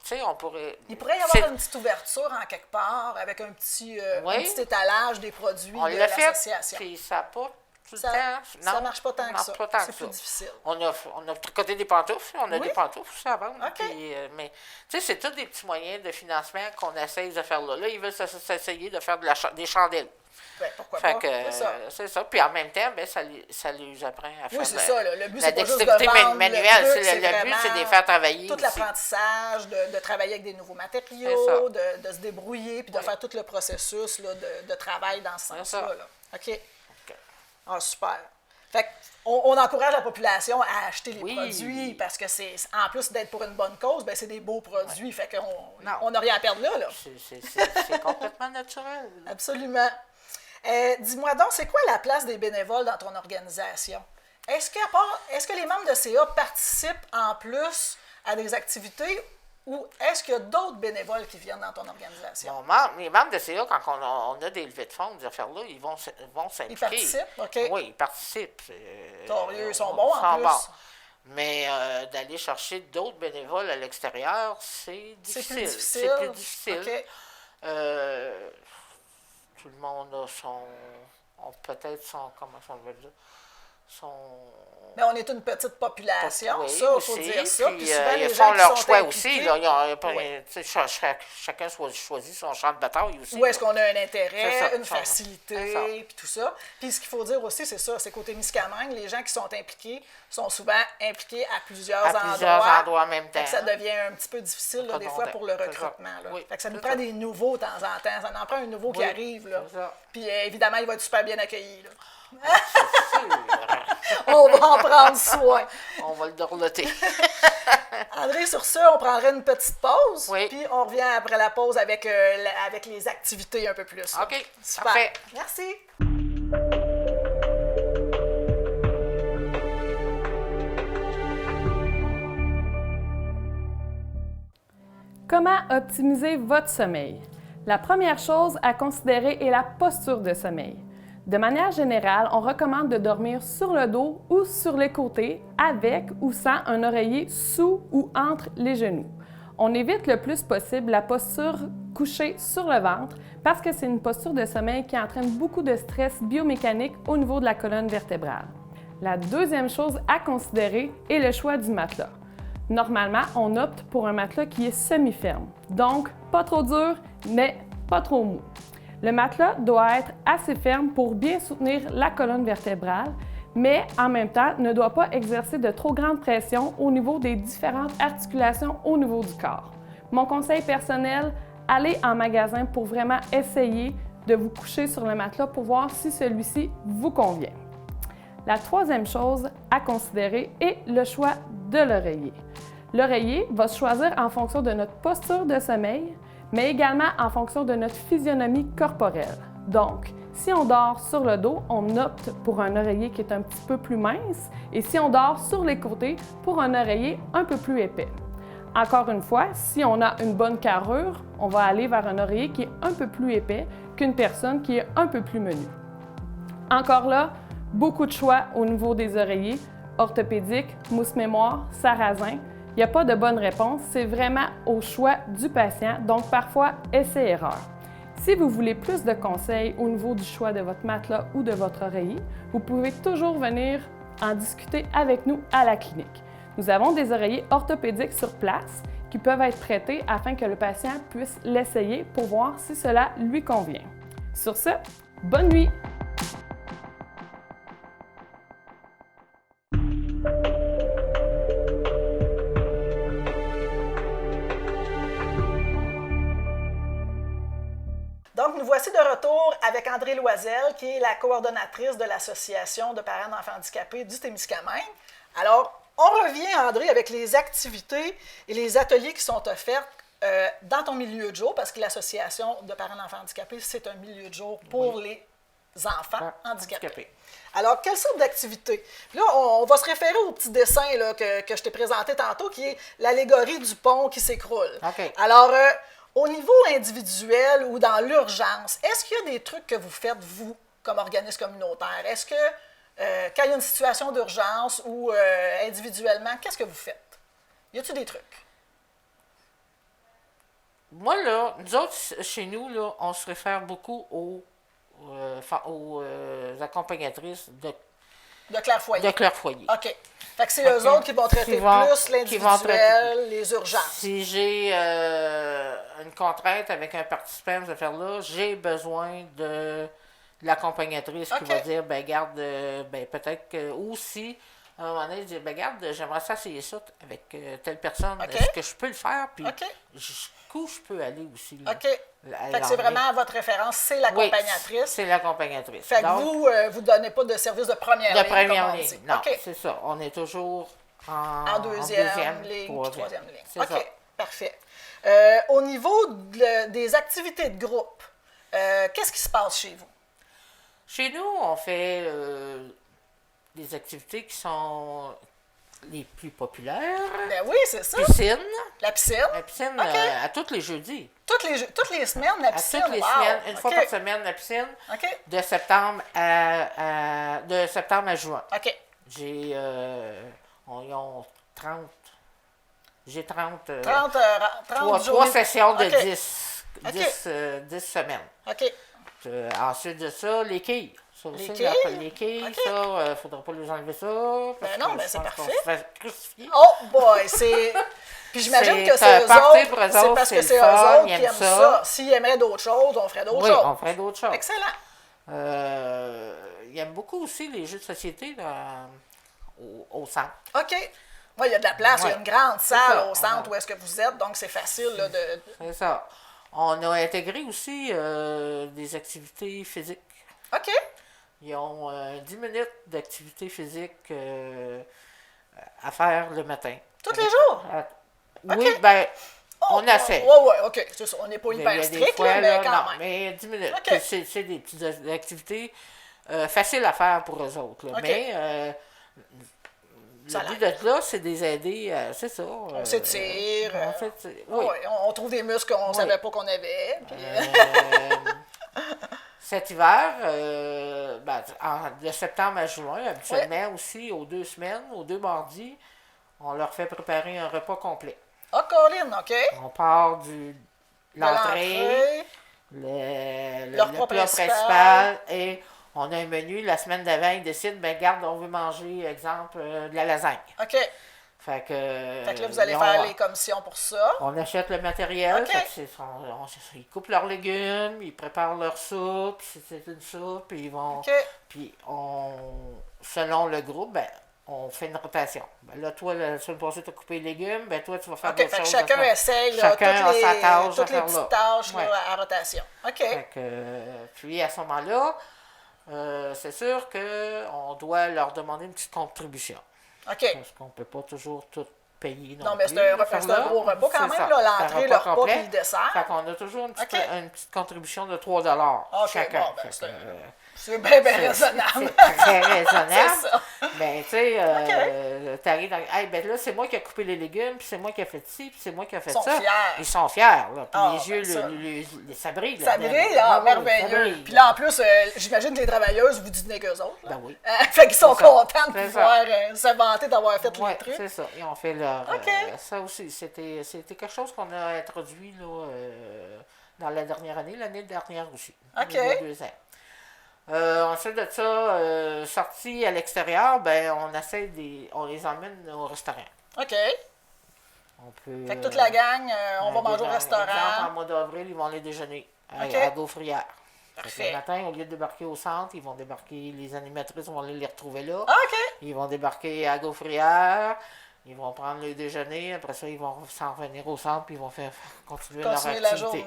sais, on pourrait. Il pourrait y avoir une petite ouverture en quelque part avec un petit étalage des produits on de l'a fait, l'association. puis ça n'a pas tout le temps. Ça ne marche pas tant que ça. C'est plus difficile. On a tricoté des pantoufles, on a des pantoufles aussi à vendre. OK. Puis, mais, tu sais, c'est tous des petits moyens de financement qu'on essaye de faire là. Là, ils veulent s'essayer de faire des chandelles. Ben, pourquoi Fait pas? que, c'est ça. Puis en même temps, ben, ça les apprend à faire c'est ça. Le but, la c'est pas juste de dextérité vendre. manuelle. Le but, vraiment c'est de les faire travailler tout aussi. l'apprentissage, de travailler avec des nouveaux matériaux, de se débrouiller, puis de faire tout le processus là, de travail dans ce sens-là. Là. OK. Ah, super. Fait on encourage la population à acheter les Oui. produits parce que c'est en plus d'être pour une bonne cause, ben c'est des beaux produits. Fait qu'on Non. on n'a rien à perdre là. C'est complètement naturel. Absolument. Dis-moi donc, c'est quoi la place des bénévoles dans ton organisation? Est-ce que les membres de CA participent en plus à des activités ou est-ce qu'il y a d'autres bénévoles qui viennent dans ton organisation? Les membres de CA, quand on a des levées de fonds, des affaires-là, ils vont s'impliquer. Ils participent? OK. Oui, ils participent. Ils sont bons en plus. Mais d'aller chercher d'autres bénévoles à l'extérieur, c'est difficile. C'est plus difficile. OK. Tout le monde a comment on veut dire, Mais on est une petite population, oui, ça, il faut dire ça. Puis, souvent, les ils gens font qui leur sont choix impliqués, aussi. Là, oui. Chacun choisit son champ de bataille aussi. Où est-ce qu'on a un intérêt, C'est ça, une facilité, puis tout ça. Puis ce qu'il faut dire aussi, c'est ça, c'est qu'au Témiscamingue, les gens qui sont impliqués sont souvent impliqués à plusieurs endroits en même temps. Fait que ça devient un petit peu difficile, là, des fois, pour le recrutement. Là. Oui, fait que ça nous prend des nouveaux de temps en temps. Ça en prend un nouveau qui arrive. Là. C'est ça. Puis évidemment, il va être super bien accueilli. Là. C'est sûr. On va en prendre soin. On va le dorloter. André, sur ça, on prendrait une petite pause. Oui. Puis on revient après la pause avec les activités un peu plus. Là. OK, Super. parfait. Merci. Comment optimiser votre sommeil? La première chose à considérer est la posture de sommeil. De manière générale, on recommande de dormir sur le dos ou sur les côtés, avec ou sans un oreiller sous ou entre les genoux. On évite le plus possible la posture couchée sur le ventre parce que c'est une posture de sommeil qui entraîne beaucoup de stress biomécanique au niveau de la colonne vertébrale. La deuxième chose à considérer est le choix du matelas. Normalement, on opte pour un matelas qui est semi-ferme, donc pas trop dur, mais pas trop mou. Le matelas doit être assez ferme pour bien soutenir la colonne vertébrale, mais en même temps ne doit pas exercer de trop grande pression au niveau des différentes articulations au niveau du corps. Mon conseil personnel, allez en magasin pour vraiment essayer de vous coucher sur le matelas pour voir si celui-ci vous convient. La troisième chose à considérer est le choix de l'oreiller. L'oreiller va se choisir en fonction de notre posture de sommeil, mais également en fonction de notre physionomie corporelle. Donc, si on dort sur le dos, on opte pour un oreiller qui est un petit peu plus mince, et si on dort sur les côtés, pour un oreiller un peu plus épais. Encore une fois, si on a une bonne carrure, on va aller vers un oreiller qui est un peu plus épais qu'une personne qui est un peu plus menue. Encore là, beaucoup de choix au niveau des oreillers, orthopédiques, mousse mémoire, sarrasin. Il n'y a pas de bonne réponse, c'est vraiment au choix du patient, donc parfois essai-erreur. Si vous voulez plus de conseils au niveau du choix de votre matelas ou de votre oreiller, vous pouvez toujours venir en discuter avec nous à la clinique. Nous avons des oreillers orthopédiques sur place qui peuvent être prêtés afin que le patient puisse l'essayer pour voir si cela lui convient. Sur ce, bonne nuit! Donc, nous voici de retour avec André Loisel, qui est la coordonnatrice de l'Association de parents d'enfants handicapés du Témiscamingue. Alors, on revient, André, avec les activités et les ateliers qui sont offerts dans ton milieu de jour, parce que l'Association de parents d'enfants handicapés, c'est un milieu de jour pour les enfants handicapés. Alors, quelle sorte d'activité? Là, on va se référer au petit dessin là, que je t'ai présenté tantôt, qui est l'allégorie du pont qui s'écroule. OK. Alors, au niveau individuel ou dans l'urgence, est-ce qu'il y a des trucs que vous faites, vous, comme organisme communautaire? Est-ce que, quand il y a une situation d'urgence ou individuellement, qu'est-ce que vous faites? Y a-t-il des trucs? Moi, là, nous autres, chez nous, là, on se réfère beaucoup aux accompagnatrices De clairvoyants. de clairvoyants. OK. Fait que c'est eux autres qui vont traiter plus l'individuel, les urgences. Si j'ai une contrainte avec un participant de faire là, j'ai besoin de l'accompagnatrice qui va dire, ben garde, ben peut-être que, ou si À un moment donné, je dis, ben regarde, j'aimerais ça essayer ça avec telle personne. OK. Est-ce que je peux le faire? Puis OK. jusqu'où je peux aller aussi. Là, OK. Fait que c'est vraiment votre référence, c'est Oui, l'accompagnatrice. c'est l'accompagnatrice. Fait que Donc, vous, vous ne donnez pas de service de première de ligne, comme première on ligne. dit. Non, OK. c'est ça. On est toujours En deuxième ligne, puis troisième ligne. C'est OK, ça. parfait. Au niveau des activités de groupe, qu'est-ce qui se passe chez vous? Chez nous, on fait des activités qui sont les plus populaires. Ben oui, c'est ça. Piscine. La piscine. La piscine OK. à tous les jeudis. Toutes les semaines, la À piscine. toutes les wow. semaines, une fois OK. par semaine, la piscine, OK. de septembre à juin. OK. J'ai ils ont 30. J'ai 30 30 trois journées. sessions de OK. 10 semaines. OK. Ensuite de ça, les quilles. Ça Les aussi, quilles? les quilles, OK. ça, il ne faudra pas les enlever ça. Parce non, que ben je c'est pense qu'on parfait. se fait crucifier. Oh boy, c'est... Puis j'imagine que C'est un c'est eux party autres, pour eux c'est autres, parce c'est que le c'est eux fun, autres ils qui aiment aiment ça. ça. S'ils aimeraient d'autres choses, on ferait d'autres Oui, choses. on ferait d'autres choses. Excellent. Ils aiment beaucoup aussi les jeux de société au centre. OK. Oui, il y a de la place, il y a Ouais. une grande C'est salle ça. au centre où est-ce que vous êtes, donc c'est facile là, de... C'est ça. On a intégré aussi des activités physiques. OK. Ils ont 10 minutes d'activité physique à faire le matin. Tous les jours? Oui, ben, on essaie. Oui, OK. C'est ça. On n'est pas Mais hyper il y a des strict, fois, là, mais là, quand non, même. mais 10 minutes. OK. C'est des petites activités faciles à faire pour eux autres. Là. OK. Mais Ça le but de là, c'est de les aider, c'est ça. On s'étire. On s'étire, oui. Oui, on trouve des muscles qu'on ne savait pas qu'on avait. Puis... Cet hiver, de septembre à juin, habituellement aussi, aux 2 semaines, aux 2 mardis, on leur fait préparer un repas complet. Ah, Colin, OK. On part de l'entrée, Leur le plat plat principal. principal et on a un menu. La semaine d'avant, ils décident, ben garde, on veut manger, exemple, de la lasagne. OK. Fait que Là, vous allez faire les commissions pour ça. on achète le matériel, OK. fait que ils coupent leurs légumes, ils préparent leur soupe, c'est une soupe, puis ils vont... OK. Puis selon le groupe, ben, on fait une rotation. Ben là, toi, la semaine passée, tu as coupé les légumes, ben toi, tu vas faire OK, d'autres fait que choses. chacun essaye là, Chacun a sa tâche toutes à les faire petites là. tâches là, Ouais. à rotation. OK. Fait que, puis à ce moment-là, c'est sûr qu'on doit leur demander une petite contribution. OK. Parce qu'on ne peut pas toujours tout payer. Non, mais plus, c'est un là, faire c'est un là. gros repas quand C'est même, ça. là, C'est l'entrée, un le repas repas complet. puis le dessert. Fait qu'on a toujours une petite contribution de 3 OK, chacun. bon, ben, Fait c'est- que, C'est bien, bien c'est raisonnable. très raisonnable. C'est ça. Ben, tu sais, t'arrives dans... Hey, ben là, c'est moi qui ai coupé les légumes, puis c'est moi qui ai fait ci, puis c'est moi qui ai fait Ils sont ça. fiers. Ils sont fiers, là. Puis Ah, les yeux, ben ça. ça brille. Ça là-dedans. brille, Ah oui, ça merveilleux. brille. Puis là, en plus, j'imagine que les travailleuses vous dînez qu'eux autres. Là. Ben oui. Fait qu'ils sont C'est ça. contents de C'est pouvoir se vanter d'avoir fait Oui, les trucs. c'est ça. Ils ont fait leur... OK. ça aussi, c'était quelque chose qu'on a introduit là, dans la dernière année, l'année dernière aussi. OK. Il y a 2 ans. Ensuite de ça, sortis à l'extérieur, ben on les emmène au restaurant. OK. On peut, Fait que toute la gang, on va manger au Exemple, restaurant. en mois d'avril, ils vont aller déjeuner OK. à Gaufrière. Fait que Parfait. le matin, au lieu de débarquer au centre, ils vont débarquer, les animatrices vont aller les retrouver là. Ah, OK. Ils vont débarquer à Gaufrière, ils vont prendre le déjeuner, après ça, ils vont s'en revenir au centre, puis ils vont continuer leur Continuer activité. la journée.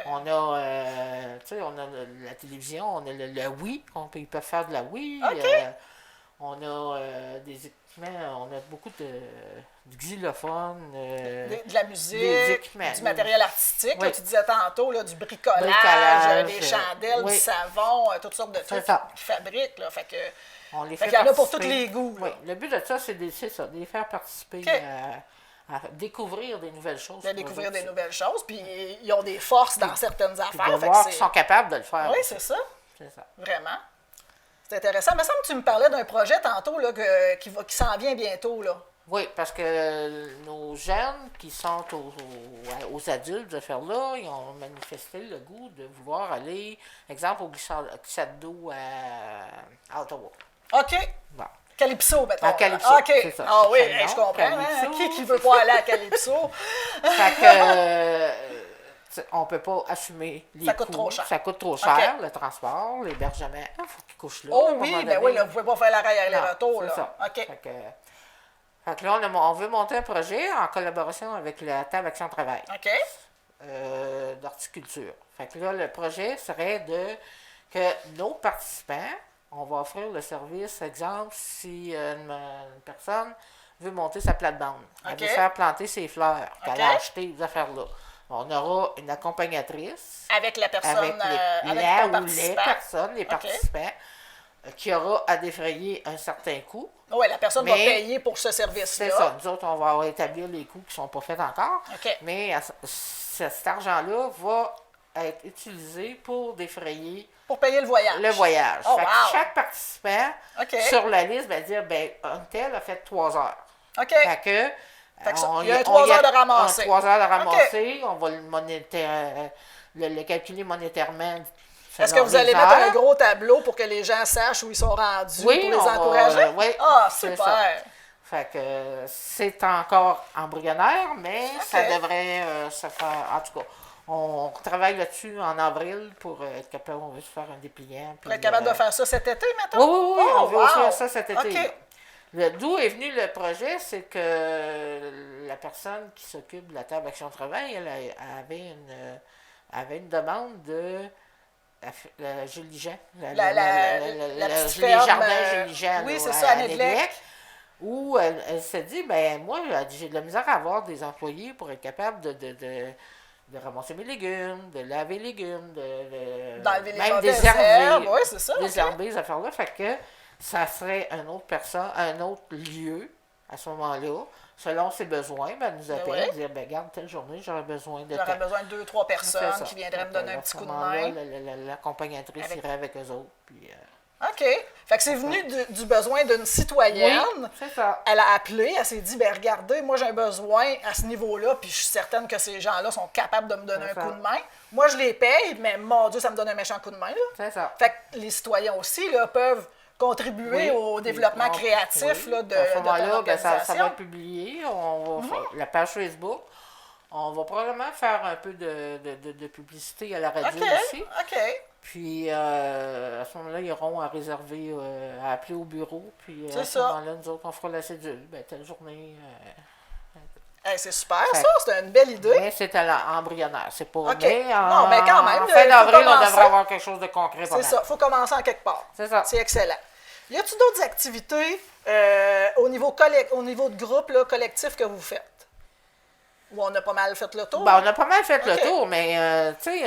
On a, tu sais, on a la télévision, on a le Wii, ils peuvent faire de la Wii. OK. On a des équipements, on a beaucoup de xylophones. De la musique, des équipements. du matériel artistique. Oui. Là, tu disais tantôt, là, du bricolage, Bricolage, des chandelles, oui. du savon, toutes sortes de trucs ça. qu'ils fabriquent. Là. Fait que, On les fait fait qu'il y en a pour tous participer. les goûts. là. Oui, le but de ça, c'est de les faire participer OK. à découvrir des nouvelles choses. De découvrir des nouvelles choses, puis ils ont des forces dans certaines Puis affaires. de fait voir que qu'ils sont capables de le faire. Oui, aussi. c'est ça, C'est ça. vraiment. C'est intéressant. Il me semble que tu me parlais d'un projet tantôt là, qui s'en vient bientôt. Là. Oui, parce que nos jeunes qui sont aux adultes de faire là, ils ont manifesté le goût de vouloir aller, exemple, au glissade d'eau à Ottawa. OK. Bon. Calypso, mettons. À Calypso, OK. c'est ça. Ah oui, C'est ça, je comprends. Calypso. Hein? Qui veut pas aller à Calypso? Fait que, tu on ne peut pas assumer les Ça coûts. coûte trop cher. Ça coûte trop cher, OK. le transport, l'hébergement. Il faut qu'ils couchent là. à Oh un oui, moment ben donné. oui, là, vous ne pouvez pas faire l'arrêt et Non, les retours. c'est Là. ça. OK. Fait que là, on veut monter un projet en collaboration avec la Table Action Travail OK. d'horticulture. Fait que là, le projet serait que nos participants, on va offrir le service, exemple, si une personne veut monter sa plate-bande, elle OK. veut faire planter ses fleurs, qu'elle OK. a acheté des affaires-là. On aura une accompagnatrice Avec la personne, avec avec la ton ou les participant. personnes, les OK. participants, qui aura à défrayer un certain coût. Oui, la personne va Mais payer pour ce service-là. C'est ça. Nous autres, on va établir les coûts qui ne sont pas faits encore. OK. Mais cet argent-là va être utilisé pour défrayer Pour payer le voyage. le voyage. Oh, Fait que wow. chaque participant OK. sur la liste va dire un tel a fait 3 heures. OK. Fait que, Fait que ça, on il y a on 3 heures de ramasser. 3 heures de ramasser. On va le calculer monétairement. Est-ce que selon vous allez les mettre un heures. gros tableau pour que les gens sachent où ils sont rendus Oui, pour les on va- encourager? oui, Ah, c'est super! ça. Fait que c'est encore embryonnaire, mais ça devrait se faire. En tout cas, on travaille là-dessus en avril pour être capable, on veut se faire un dépliant. Pour être capable de faire ça cet été, Oui, mettons? oui, oui, Oh, on veut wow. faire ça cet été. OK. là. D'où est venu le projet, c'est que la personne qui s'occupe de la table Action Travail, elle avait une demande de Julie Jean. La petite les ferme, jardins Julie Jean. oui, là, c'est ça, à Nédlec. Nédlec, où elle s'est dit, ben moi, j'ai de la misère à avoir des employés pour être capable de ramasser mes légumes, de laver les légumes, D'enlever les même mauvaises désherber. herbes. Oui, c'est ça. OK. Désherber, ces affaires-là. Fait que ça serait un autre personne, un autre lieu à ce moment-là. Selon ses besoins, ben, elle nous appelle, ouais. dire, ben, regarde, telle journée, j'aurais besoin de J'aurais temps. besoin de 2-3 C'est personnes ça. qui viendraient me Fait donner que, un à petit ce coup de moment-là, main. l'accompagnatrice Avec- irait avec eux autres. Puis, OK. Fait que c'est venu du besoin d'une citoyenne. oui, c'est ça. Elle a appelé, elle s'est dit, ben regardez, moi j'ai un besoin à ce niveau-là, puis je suis certaine que ces gens-là sont capables de me donner C'est un ça. coup de main. Moi, je les paye, mais mon Dieu, ça me donne un méchant coup de main. Là. C'est ça. Fait que les citoyens aussi là, peuvent contribuer Oui. au développement Puis, créatif oui. là, de À ce ton moment-là, ben, ça va organisation. être publié. On va faire la page Facebook. On va probablement faire un peu de publicité à la radio OK, aussi. OK. Puis à ce moment-là, ils auront à réserver, à appeler au bureau. Puis C'est à ce ça. moment-là, nous autres, on fera la cédule. Ben, telle journée. Hey, c'est super Fait- ça, c'est une belle idée. Mais c'est à l'embryonnaire. C'est pas. OK. Mais Non, mais quand même, en il fin faut d'avril, on commencer. devrait avoir quelque chose de concret. pas C'est mal. ça, il faut commencer en quelque part. C'est ça. C'est excellent. Y a-t-il d'autres activités au niveau de groupe là, collectif que vous faites? Ou on a pas mal fait le tour? Ben, on a pas mal fait OK. le tour, mais tu sais,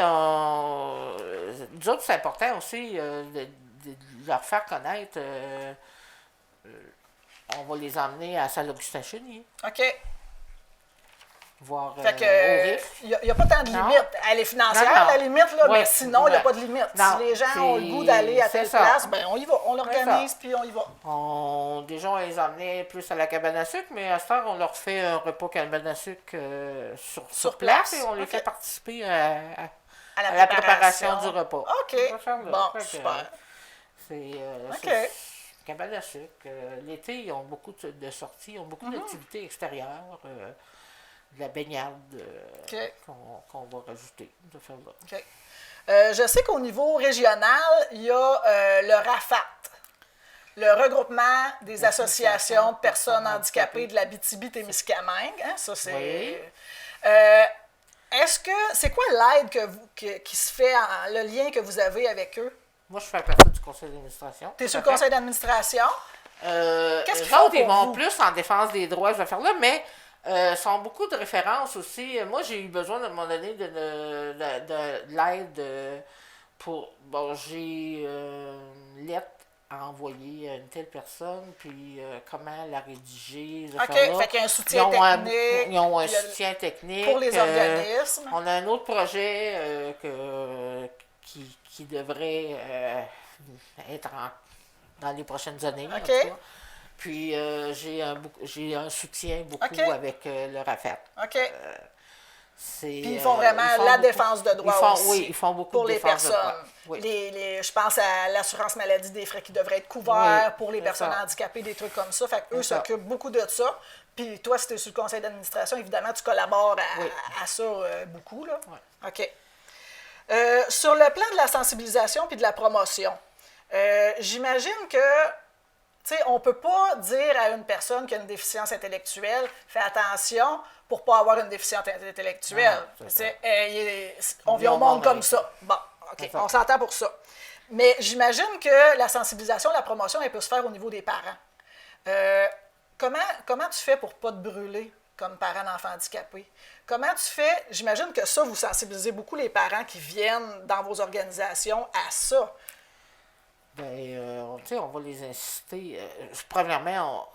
nous autres, c'est important aussi de leur faire connaître. On va les emmener à Saint-Augustin-Chenille, OK. voir Fait au que, RIF. il n'y a pas tant de Non. limites. Elle est financière, Non, non. la limite, là, Ouais, mais sinon, il n'y a ouais. pas de limite. Non, Si les gens ont le c'est- goût d'aller à c'est telle ça. place, ben on y va. On l'organise, ça. puis on y va. Déjà, on les emmenait plus à la cabane à sucre, mais à ce temps, on leur fait un repas cabane à sucre sur place et on les OK. fait participer à À la préparation du repas. OK. On va faire là. Bon, Fait que, super. OK. c'est cabane à sucre. L'été, ils ont beaucoup de sorties, ils ont Mm-hmm. beaucoup d'activités extérieures, de la baignade OK. qu'on va rajouter. De faire là. OK. Je sais qu'au niveau régional, il y a le RAFAT, le regroupement des associations de personnes handicapées de l'Abitibi-Témiscamingue. Hein, ça, c'est. Oui. C'est quoi l'aide qui se fait, le lien que vous avez avec eux? Moi, je fais partie du conseil d'administration. Tu es sur le Tout à fait. conseil d'administration? Qu'est-ce Eux qu'ils font autres, ils pour vont vous? plus en défense des droits, je vais faire là, mais sont beaucoup de références aussi. Moi, j'ai eu besoin, à un moment donné, de l'aide pour... Bon, j'ai une lettre à envoyer à une telle personne, puis comment la rédiger. OK, fait qu'il y a un soutien technique. Ils ont un puis il y a- soutien technique. pour les organismes. On a un autre projet qui devrait être dans les prochaines années. en OK. tout cas. Puis j'ai un soutien beaucoup OK. avec le RAFAT. OK. Puis ils font vraiment la défense de droit aussi. Oui, ils font beaucoup pour de les défense de droit. personnes. Oui. Je pense à l'assurance maladie, des frais qui devraient être couverts Oui, pour les c'est personnes ça. handicapées, des trucs comme ça. Fait qu'eux C'est ça. s'occupent beaucoup de ça. Puis toi, si tu es sur le conseil d'administration, évidemment, tu collabores Oui. à ça beaucoup. Là. Oui. OK. Sur le plan de la sensibilisation puis de la promotion, j'imagine que tu sais, on ne peut pas dire à une personne qui a une déficience intellectuelle, fais attention pour ne pas avoir une déficience intellectuelle. Non, c'est ça. On vit au monde comme avec ça. Bon, OK, C'est ça. on s'entend pour ça. Mais j'imagine que la sensibilisation, la promotion, elle peut se faire au niveau des parents. Comment tu fais pour ne pas te brûler comme parent d'enfant handicapé? Comment tu fais? J'imagine que ça, vous sensibilisez beaucoup les parents qui viennent dans vos organisations à ça. Bien, tu sais, on va les inciter. Premièrement,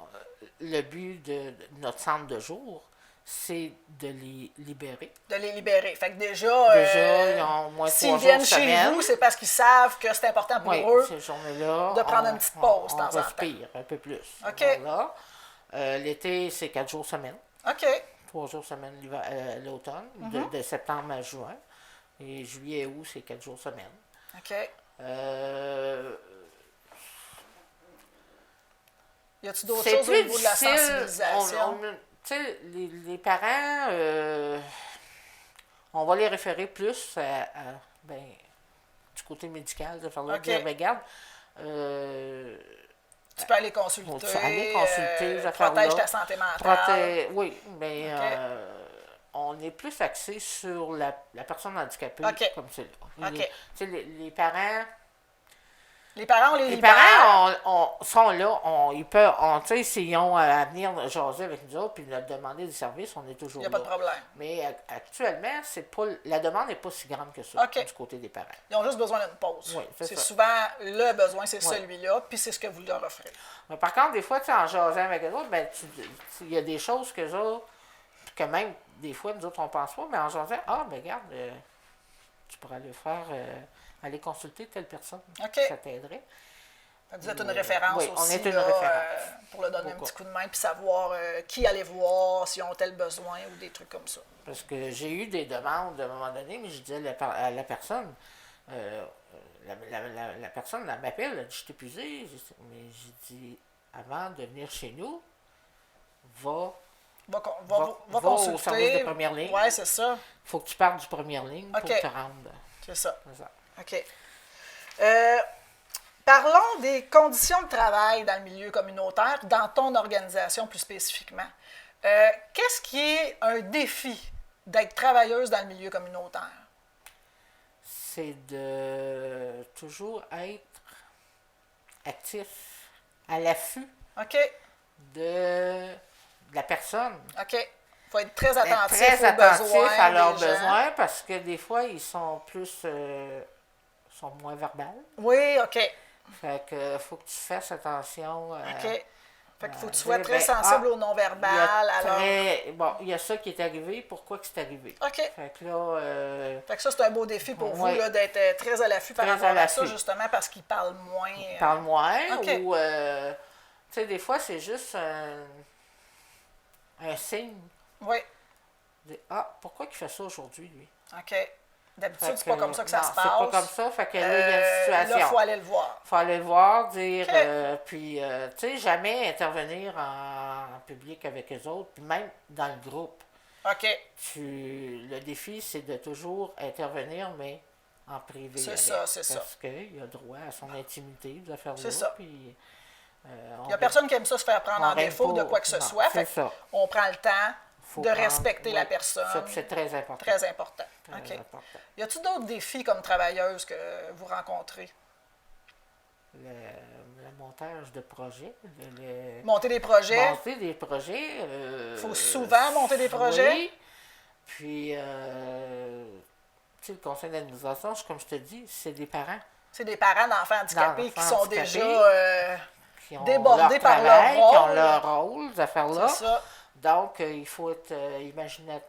le but de notre centre de jour, c'est de les libérer. De les libérer. Fait que déjà, Déjà, ils ont au moins 3 s'ils jours viennent chez semaine. vous, c'est parce qu'ils savent que c'est important pour Oui, eux. ces journées-là, de prendre une petite pause de temps en on temps. respire un peu plus. OK. Voilà. L'été, c'est 4 jours semaine. OK. 3 jours semaine l'automne, Mm-hmm. de septembre à juin. Et juillet et août, c'est 4 jours semaine. OK. Y a-t-il d'autres C'est choses au plus niveau de la difficile. sensibilisation? Tu sais, les parents, on va les référer plus ben, du côté médical, de faire leur OK. dire, ben, regarde, Tu peux aller consulter. tu peux aller consulter ces affaires-là. protège ta santé mentale. Oui, mais OK. on est plus axé sur la personne handicapée OK. comme c'est là. OK. Tu sais, les parents. Les parents, on les Les libère. parents sont là, ils peuvent, tu sais, s'ils ont à venir jaser avec nous autres puis nous demander des services, on est toujours Il n'y là. a pas de problème. Mais actuellement, la demande n'est pas si grande que ça OK. du côté des parents. Ils ont juste besoin d'une pause. Oui, c'est c'est ça. souvent le besoin, c'est Oui. celui-là, puis c'est ce que vous leur offrez. Mais par contre, des fois, tu sais, en jasant avec eux autres, ben, il y a des choses que même des fois, nous autres, on pense pas, mais en jasant, ben regarde, tu pourrais aller aller consulter telle personne. OK. Ça t'aiderait. Fait que vous êtes une référence oui, on aussi est une là, référence. pour leur donner un Pourquoi? petit coup de main puis savoir qui aller voir, s'ils ont tel besoin ou des trucs comme ça. Parce que j'ai eu des demandes à un moment donné, mais je disais à la personne, la personne elle m'appelle, elle dit, je suis épuisée, mais j'ai dit, avant de venir chez nous, va Va au consulter. service de première ligne. Oui, c'est ça. Il faut que tu partes du première ligne OK. pour te rendre. C'est ça. C'est ça. OK. Parlons des conditions de travail dans le milieu communautaire, dans ton organisation plus spécifiquement. Qu'est-ce qui est un défi d'être travailleuse dans le milieu communautaire? C'est de toujours être actif, à l'affût OK. de la personne. OK. Il faut être très Être attentif très aux attentif besoins à leurs des gens. besoins parce que des fois, ils sont sont moins verbales. Oui, OK. Fait que faut que tu fasses attention. OK. Fait qu'il faut que tu dire, sois très ben, sensible au il y non-verbal. a Alors... bon, il y a ça qui est arrivé, pourquoi que c'est arrivé? OK. Fait que là, Fait que ça, c'est un beau défi pour vous Oui. là, d'être très à l'affût par Très rapport à à ça, l'affût. justement parce qu'ils parlent moins. parle moins OK. ou, tu sais, des fois, c'est juste un signe. Oui. De, pourquoi il fait ça aujourd'hui, lui? OK. D'habitude, Fait c'est pas comme ça que ça non, se passe. c'est pas comme ça, fait que là, il y a une situation. Là, il faut aller le voir. Faut aller le voir, dire, OK. puis, tu sais, jamais intervenir en public avec les autres, puis même dans le groupe. OK. Le défi, c'est de toujours intervenir, mais en privé. C'est avec, ça, c'est ça. Parce qu'il a droit à son intimité, de faire C'est ça. puis... Il n'y a personne qui aime ça se faire prendre on en règle défaut de pas. quoi que ce Non, soit. c'est Fait ça. on prend le temps Faut de prendre- respecter la oui, personne. ça, c'est très important. Très important. Très OK. important. Y a-t-il d'autres défis comme travailleuse que vous rencontrez? Le montage de projets. Monter des projets? Monter des projets. Faut souvent monter des projets? Oui. Puis, tu sais, le conseil d'administration, comme je te dis, c'est des parents C'est des parents d'enfants handicapés qui D'enfants sont handicapés. déjà qui ont débordés leur par leur travail, qui ont rôle. leur rôle, ces affaires-là. C'est ça. Donc, il faut être imaginatif.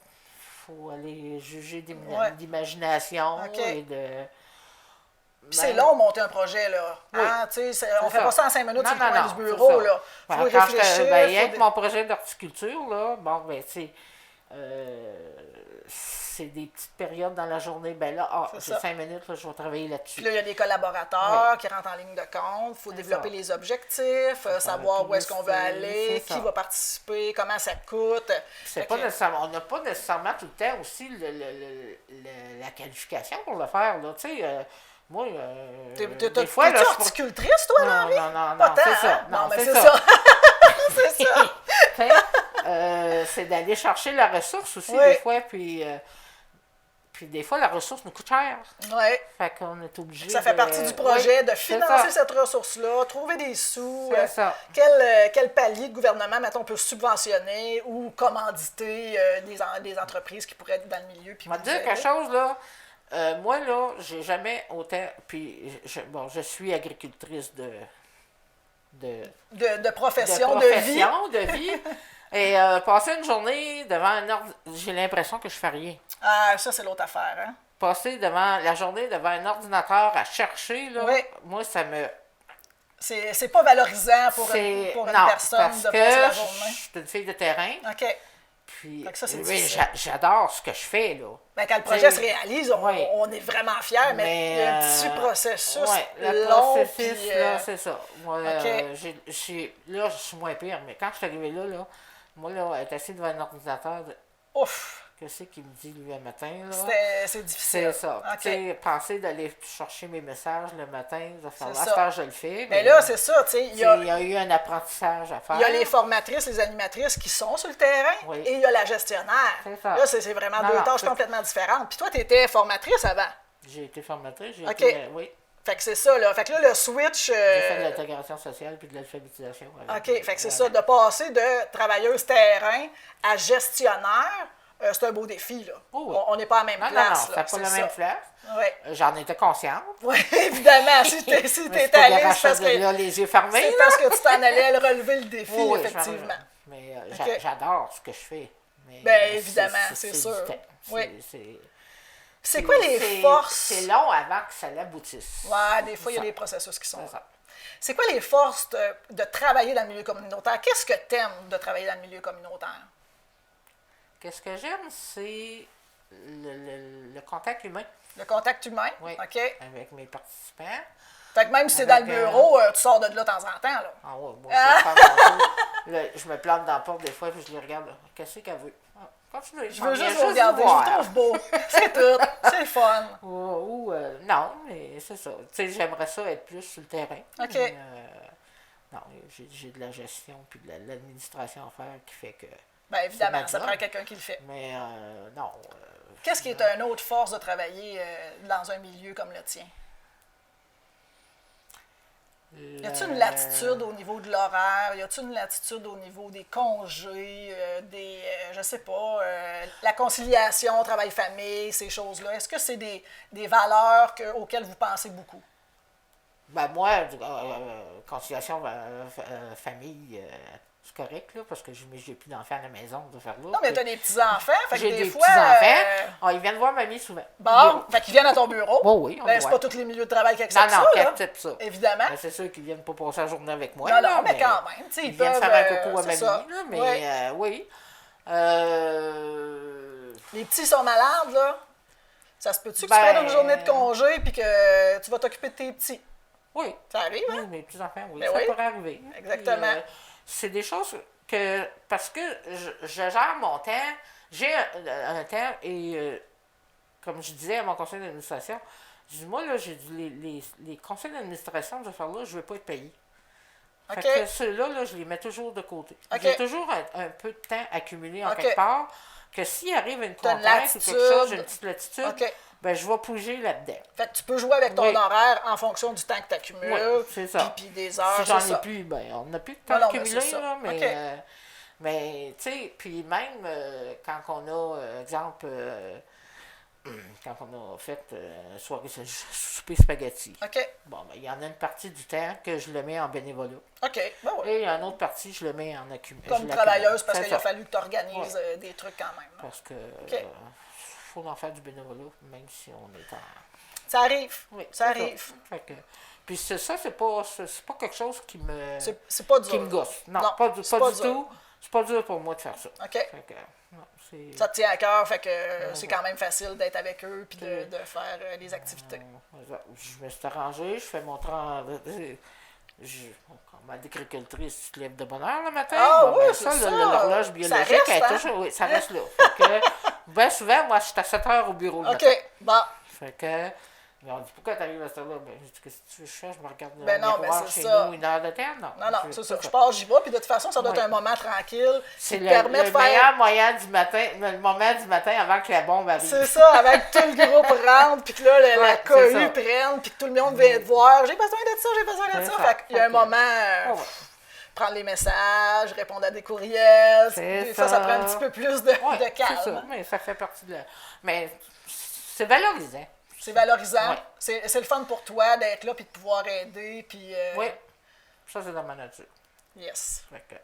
Il faut aller juger Ouais. d'imagination OK. et de... Puis c'est long monter un projet, là. Oui. Hein, tu sais, on C'est fait ça. pas ça en 5 minutes Non, sur le coin non, du non, bureau, c'est ça. là. Ben, Faut y quand réfléchir. avec faut mon projet d'horticulture, là, bon, ben, tu sais, c'est des petites périodes dans la journée. Ben là, C'est j'ai ça. 5 minutes, là, je vais travailler là-dessus. Puis là, il y a des collaborateurs qui rentrent en ligne de compte. Il faut développer les objectifs, savoir où est-ce qu'on veut aller, c'est qui ça. va participer, comment ça coûte. C'est Fait pas que- nécessairement, on n'a pas nécessairement tout le temps aussi la qualification pour le faire. Là. Tu sais, moi, des fois, là, T'es-tu je horticultrice, toi, dans la vie? non, Pas tant, c'est ça. hein? Non, mais c'est c'est ça. ça. C'est ça. Tu sais, c'est d'aller chercher la ressource aussi, Oui. des fois, puis des fois, la ressource nous coûte cher. Ouais. Fait qu'on est obligé Ça fait partie du projet oui, de c'est financer ça. cette ressource-là, trouver des sous. C'est ça. Quel palier de gouvernement, mettons, peut subventionner ou commanditer des entreprises qui pourraient être dans le milieu? Puis Je vais te dire vous quelque aider? chose, là. Moi, là, j'ai jamais autant... Puis, je suis agricultrice De profession, de vie. de vie. Et passer une journée devant un ordre, j'ai l'impression que je fais rien. Ah, ça, c'est l'autre affaire, hein? Passer la journée devant un ordinateur à chercher, là, Oui. moi, ça me... C'est pas valorisant pour c'est- une non, personne parce de que passer la je journée. suis une fille de terrain, OK. puis Fait que ça, c'est oui, difficile. j'adore ce que je fais, là. Ben, quand le projet se T'sais, réalise, oui. on est vraiment fiers, mais il y a un petit processus ouais, le long. processus, puis, là, c'est ça. Moi, OK. là, je suis moins pire, mais quand je suis arrivée là, moi, là, être assis devant un ordinateur, Ouf, qu'est-ce qu'il me dit, lui, le matin, là? c'est difficile. C'est ça. OK. Tu sais, penser d'aller chercher mes messages le matin, de faire C'est la ça. stage, je le fais. Mais là, c'est ça, tu sais, il y a eu un apprentissage à faire. il y a les formatrices, les animatrices qui sont sur le terrain Oui. et il y a la gestionnaire. C'est ça. Là, c'est vraiment Non, deux non, tâches c'est- complètement différentes. Puis toi, tu étais formatrice avant. J'ai été formatrice, j'ai OK. été... Oui. Fait que c'est ça, là. Fait que là, le switch... J'ai fait de l'intégration sociale puis de l'alphabétisation. OK, fait que c'est ça, de passer de travailleuse terrain à gestionnaire, c'est un beau défi, là. Oh oui. On n'est pas à la même Non, place, non, là. c'est pas la même place. Oui, J'en étais consciente. ouais, évidemment, si Mais t'es c'est pas allé, garage c'est parce de là, que... les yeux fermés. C'est là. parce que tu t'en allais à le relever le défi, Oui, oui, je effectivement. m'en- Mais OK. j'adore ce que je fais. Mais, Ben, évidemment, c'est du sûr. temps. Oui. C'est- C'est quoi les c'est- forces? C'est long avant que ça l'aboutisse. Ouais, des fois, il y a Ça. des processus qui sont C'est ça. C'est quoi les forces de travailler dans le milieu communautaire? Qu'est-ce que t'aimes de travailler dans le milieu communautaire? Qu'est-ce que j'aime, c'est le contact humain. Le contact humain? Oui. OK. Avec mes participants. Fait que même si t'es dans le Avec, bureau, tu sors de là de temps en temps, là. Ah ouais, moi, je, vais faire mon tour. Là, je me plante dans la porte des fois puis je les regarde. Qu'est-ce qu'elle veut? Ah, continuez. Je veux juste vous regarder, je vous trouve beau. C'est tout. C'est le fun. Non, mais c'est ça. Tu sais, j'aimerais ça être plus sur le terrain. OK. Mais, non, j'ai de la gestion puis de l'administration à faire qui fait que... Bien évidemment, ma ça job. prend quelqu'un qui le fait. Mais non. Qu'est-ce qui est une autre force de travailler dans un milieu comme le tien? Y a-t-il une latitude au niveau de l'horaire? Y a-t-il une latitude au niveau des congés, je sais pas, la conciliation, travail-famille, ces choses-là? Est-ce que c'est des valeurs auxquelles vous pensez beaucoup? Ben moi, conciliation famille, c'est correct, là, parce que j'ai plus d'enfants à la maison de faire là. Non, mais t'as des petits-enfants, fait que J'ai des des fois... petits-enfants. Ils viennent voir mamie souvent. Bon, fait qu'ils viennent à ton bureau. Oh oui, on Ben, le c'est voit. pas tous les milieux de travail qui Non, acceptent non, ça, qui là. acceptent ça. Évidemment. Ben, c'est sûr qu'ils viennent pas passer la journée avec moi. Non, là, non, mais quand même, tu sais, Ils ils viennent peuvent... faire un coucou à c'est mamie, ça. là, mais Ouais. oui. Les petits sont malades, là. Ça se peut-tu que Ben, tu prennes une journée de congé puis que tu vas t'occuper de tes petits? Oui. Ça arrive, hein? Oui, mes petits-enfants, oui, Ben ça oui. pourrait arriver. Exactement. Puis, c'est des choses que, parce que je gère mon temps, j'ai un temps et, comme je disais à mon conseil d'administration, je dis, moi, là, j'ai dit, les conseils d'administration de ce faire-là, je ne vais pas être payé. OK. Fait que ceux-là, là, je les mets toujours de côté. OK. J'ai toujours un peu de temps accumulé en OK. quelque part, que s'il arrive une T'as une contrainte ou quelque latitude. chose, j'ai une petite latitude, OK. ben je vais bouger là-dedans. Fait que tu peux jouer avec ton Oui. horaire en fonction du temps que tu accumules. Oui, c'est ça. Puis des heures, Si j'en c'est ai ça. plus, ben on n'a plus de Non, temps non, mais accumulé, c'est ça. là, mais, OK. mais tu sais, puis même quand on a, exemple, quand on a fait soirée souper spaghetti, OK. bon, ben il y en a une partie du temps que je le mets en bénévolat. OK. Ben oui. Et il y a une autre partie, je le mets en accumulation. Comme travailleuse, parce qu'il a ça. fallu que tu organises des trucs quand même. là. Parce que faut en faire du bénévolat, même si on est en... Ça arrive. Oui, Ça c'est arrive. Fait que, puis c'est pas quelque chose qui me... C'est pas dur. qui me gosse. Non, Non, pas du c'est pas dur. tout. c'est pas dur pour moi de faire ça. OK. Fait que, non, c'est... Ça te tient à cœur, fait que c'est quand même facile d'être avec eux puis de faire des activités. Je me suis arrangé, je fais mon comme agricultrice, tu te lèves de bonne heure le matin. Ah oui, ça, c'est ça. l'horloge Ça biologique, reste, elle est hein? toujours, oui, ça reste là. Fait que, bien souvent, moi, je suis à 7 heures au bureau le matin. OK, bon. Fait que, on dit, pourquoi t'arrives à cette heure-là? Ben, je dis, qu'est-ce que tu veux que je fasse? Je me regarde dans Ben le non, miroir ben c'est chez ça. nous, 1 heure de temps? Non, c'est ça. Je pars, j'y vais, puis de toute façon, ça doit être Oui. un moment tranquille. C'est qui le, te permet de le faire. meilleur moyen du matin, le moment du matin avant que la bombe arrive. C'est ça, avec tout le groupe rentre, puis que là, la Ouais, c'est cohue ça. prenne, puis que tout le monde vient te voir. J'ai besoin de ça, j'ai besoin de C'est ça. ça. Fait qu'il y a un Fait que- moment, ouais. prendre les messages, répondre à des courriels. C'est Des fois, ça ça. prend un petit peu plus de Ouais, calme. c'est ça, mais ça fait partie de la... Mais c'est valorisant. C'est valorisant. Ouais. C'est le fun pour toi d'être là, puis de pouvoir aider, puis... Oui, ça c'est dans ma nature. Yes. Fait que,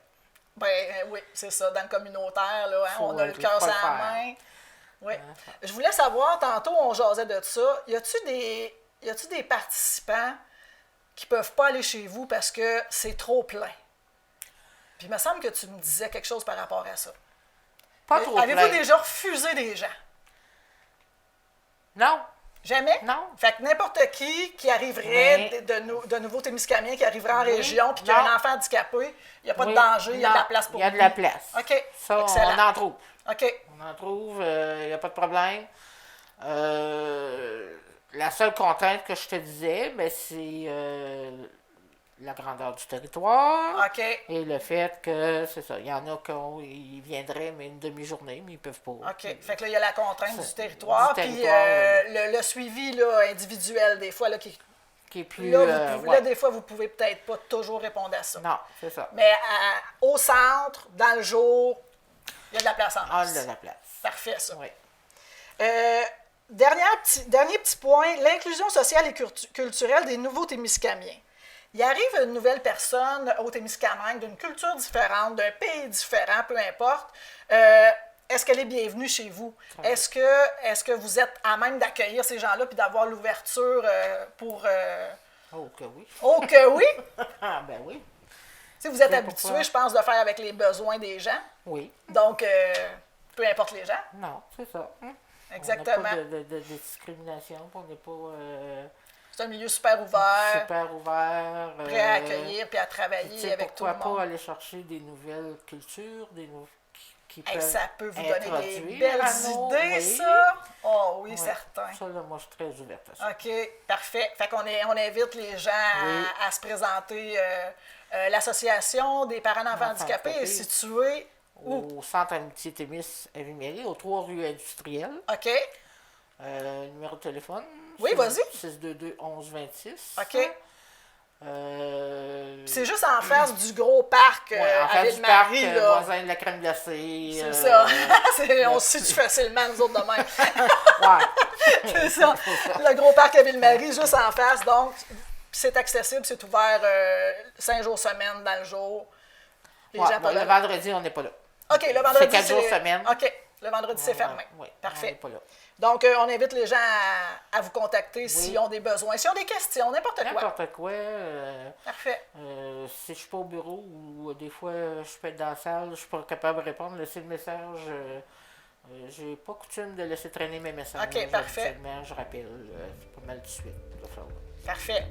Ben oui, c'est ça. Dans le communautaire, là, hein, Faut on a le faut cœur sur le la faire. main. Oui. Je voulais savoir, tantôt, on jasait de ça. Y a-tu des participants qui peuvent pas aller chez vous parce que c'est trop plein? Puis il me semble que tu me disais quelque chose par rapport à ça. pas trop Avez-vous plein. déjà refusé des gens? Non, Jamais? Non. Fait que n'importe qui arriverait Mais- de Nouveau-Témiscamingue, qui arriverait en Oui. région, puis qui a Non. un enfant handicapé, il n'y a pas de Oui. danger, il y a de la Non, place pour il y a de lui. la place. OK. Ça, Excellent. on en trouve. OK. On en trouve, il n'y a pas de problème. La seule contrainte que je te disais, ben, c'est la grandeur du territoire. OK. Et le fait que, c'est ça, il y en a qui viendraient, mais une demi-journée, mais ils peuvent pas. OK. Fait que là, il y a la contrainte Ça, du territoire, du puis territoire, le suivi là, individuel, des fois, là, qui... Qui est plus. Là, vous pouvez- ouais. là, des fois, vous pouvez peut-être pas toujours répondre à ça. Non, c'est ça. Mais au centre, dans le jour, il y a de la place en Ah, plus. il y a de la place. Parfait, ça. Oui. Dernier petit point, l'inclusion sociale et culturelle des nouveaux Témiscamiens. Il arrive une nouvelle personne au Témiscamingue d'une culture différente, d'un pays différent, peu importe. Est-ce qu'elle est bienvenue chez vous? Est-ce que vous êtes à même d'accueillir ces gens-là puis d'avoir l'ouverture pour... Oh, que oui. Oh que oui! Ah, ben oui. Tu sais, vous êtes Oui, habitué, pourquoi? je pense, de faire avec les besoins des gens. Oui. Donc, peu importe les gens. Non, c'est ça. Exactement. On n'a pas de discrimination, on n'est pas C'est un milieu super ouvert, super ouvert. prêt à accueillir puis à Tu travailler sais, avec tout le pourquoi monde. pas aller chercher des nouvelles cultures, qui Hey, peuvent ça peut vous donner des introduire belles à nos- idées, oui. ça? Oh oui, Ouais. certain. Ça, là, moi, je suis très ouverte à ça. OK, parfait. Fait qu'on on invite les gens Oui. à se présenter. L'Association des parents d'enfants Enfants handicapés est handicapés. située où? Au Centre Amitié Témis à Ville-Marie, aux 3 rues industrielles. OK, Numéro de téléphone. Oui, vas-y. 622-11-26. OK. Euh, c'est juste en face du gros parc ouais, en à face du parc, Ville-Marie, là. voisin de la crème glacée. C'est ça. On se situe facilement, nous autres, de même. Ouais. C'est ça. Le gros parc à Ville-Marie, juste en face. Donc, c'est accessible, c'est ouvert 5 jours semaine dans le jour. Les Ouais, gens bon, peuvent le aller. vendredi, on n'est pas là. OK, le vendredi, C'est 4 jours semaine. OK, le vendredi, c'est fermé. Oui, on Parfait. n'est pas là. Donc, on invite les gens à vous contacter s'ils ont des besoins, s'ils ont des questions, n'importe quoi. N'importe quoi. Parfait. Si je ne suis pas au bureau ou des fois je peux être dans la salle, je ne suis pas capable de répondre, laisser le message. J'ai pas coutume de laisser traîner mes messages. OK, parfait. Habituellement, je rappelle. C'est pas mal tout de suite. de faire. Parfait.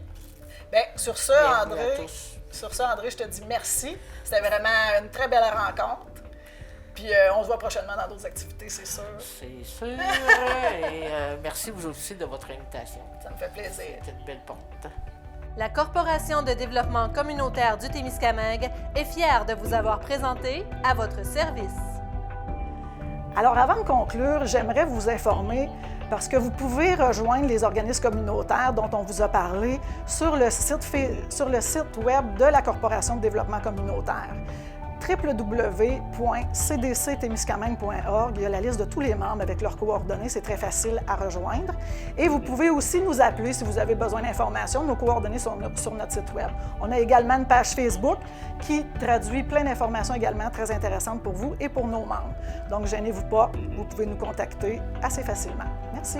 Bien, sur ça, Bienvenue à André, tous. je te dis merci. C'était vraiment une très belle rencontre. Puis, on se voit prochainement dans d'autres activités, c'est sûr. C'est sûr. Et merci vous aussi de votre invitation. Ça me fait plaisir. C'est une belle porte. La Corporation de développement communautaire du Témiscamingue est fière de vous avoir présenté à votre service. Alors, avant de conclure, j'aimerais vous informer parce que vous pouvez rejoindre les organismes communautaires dont on vous a parlé sur le site web de la Corporation de développement communautaire. www.cdctémiscamingue.org. Il y a la liste de tous les membres avec leurs coordonnées. C'est très facile à rejoindre. Et vous pouvez aussi nous appeler si vous avez besoin d'informations. Nos coordonnées sont sur notre site web. On a également une page Facebook qui traduit plein d'informations également très intéressantes pour vous et pour nos membres. Donc, gênez-vous pas, vous pouvez nous contacter assez facilement. Merci.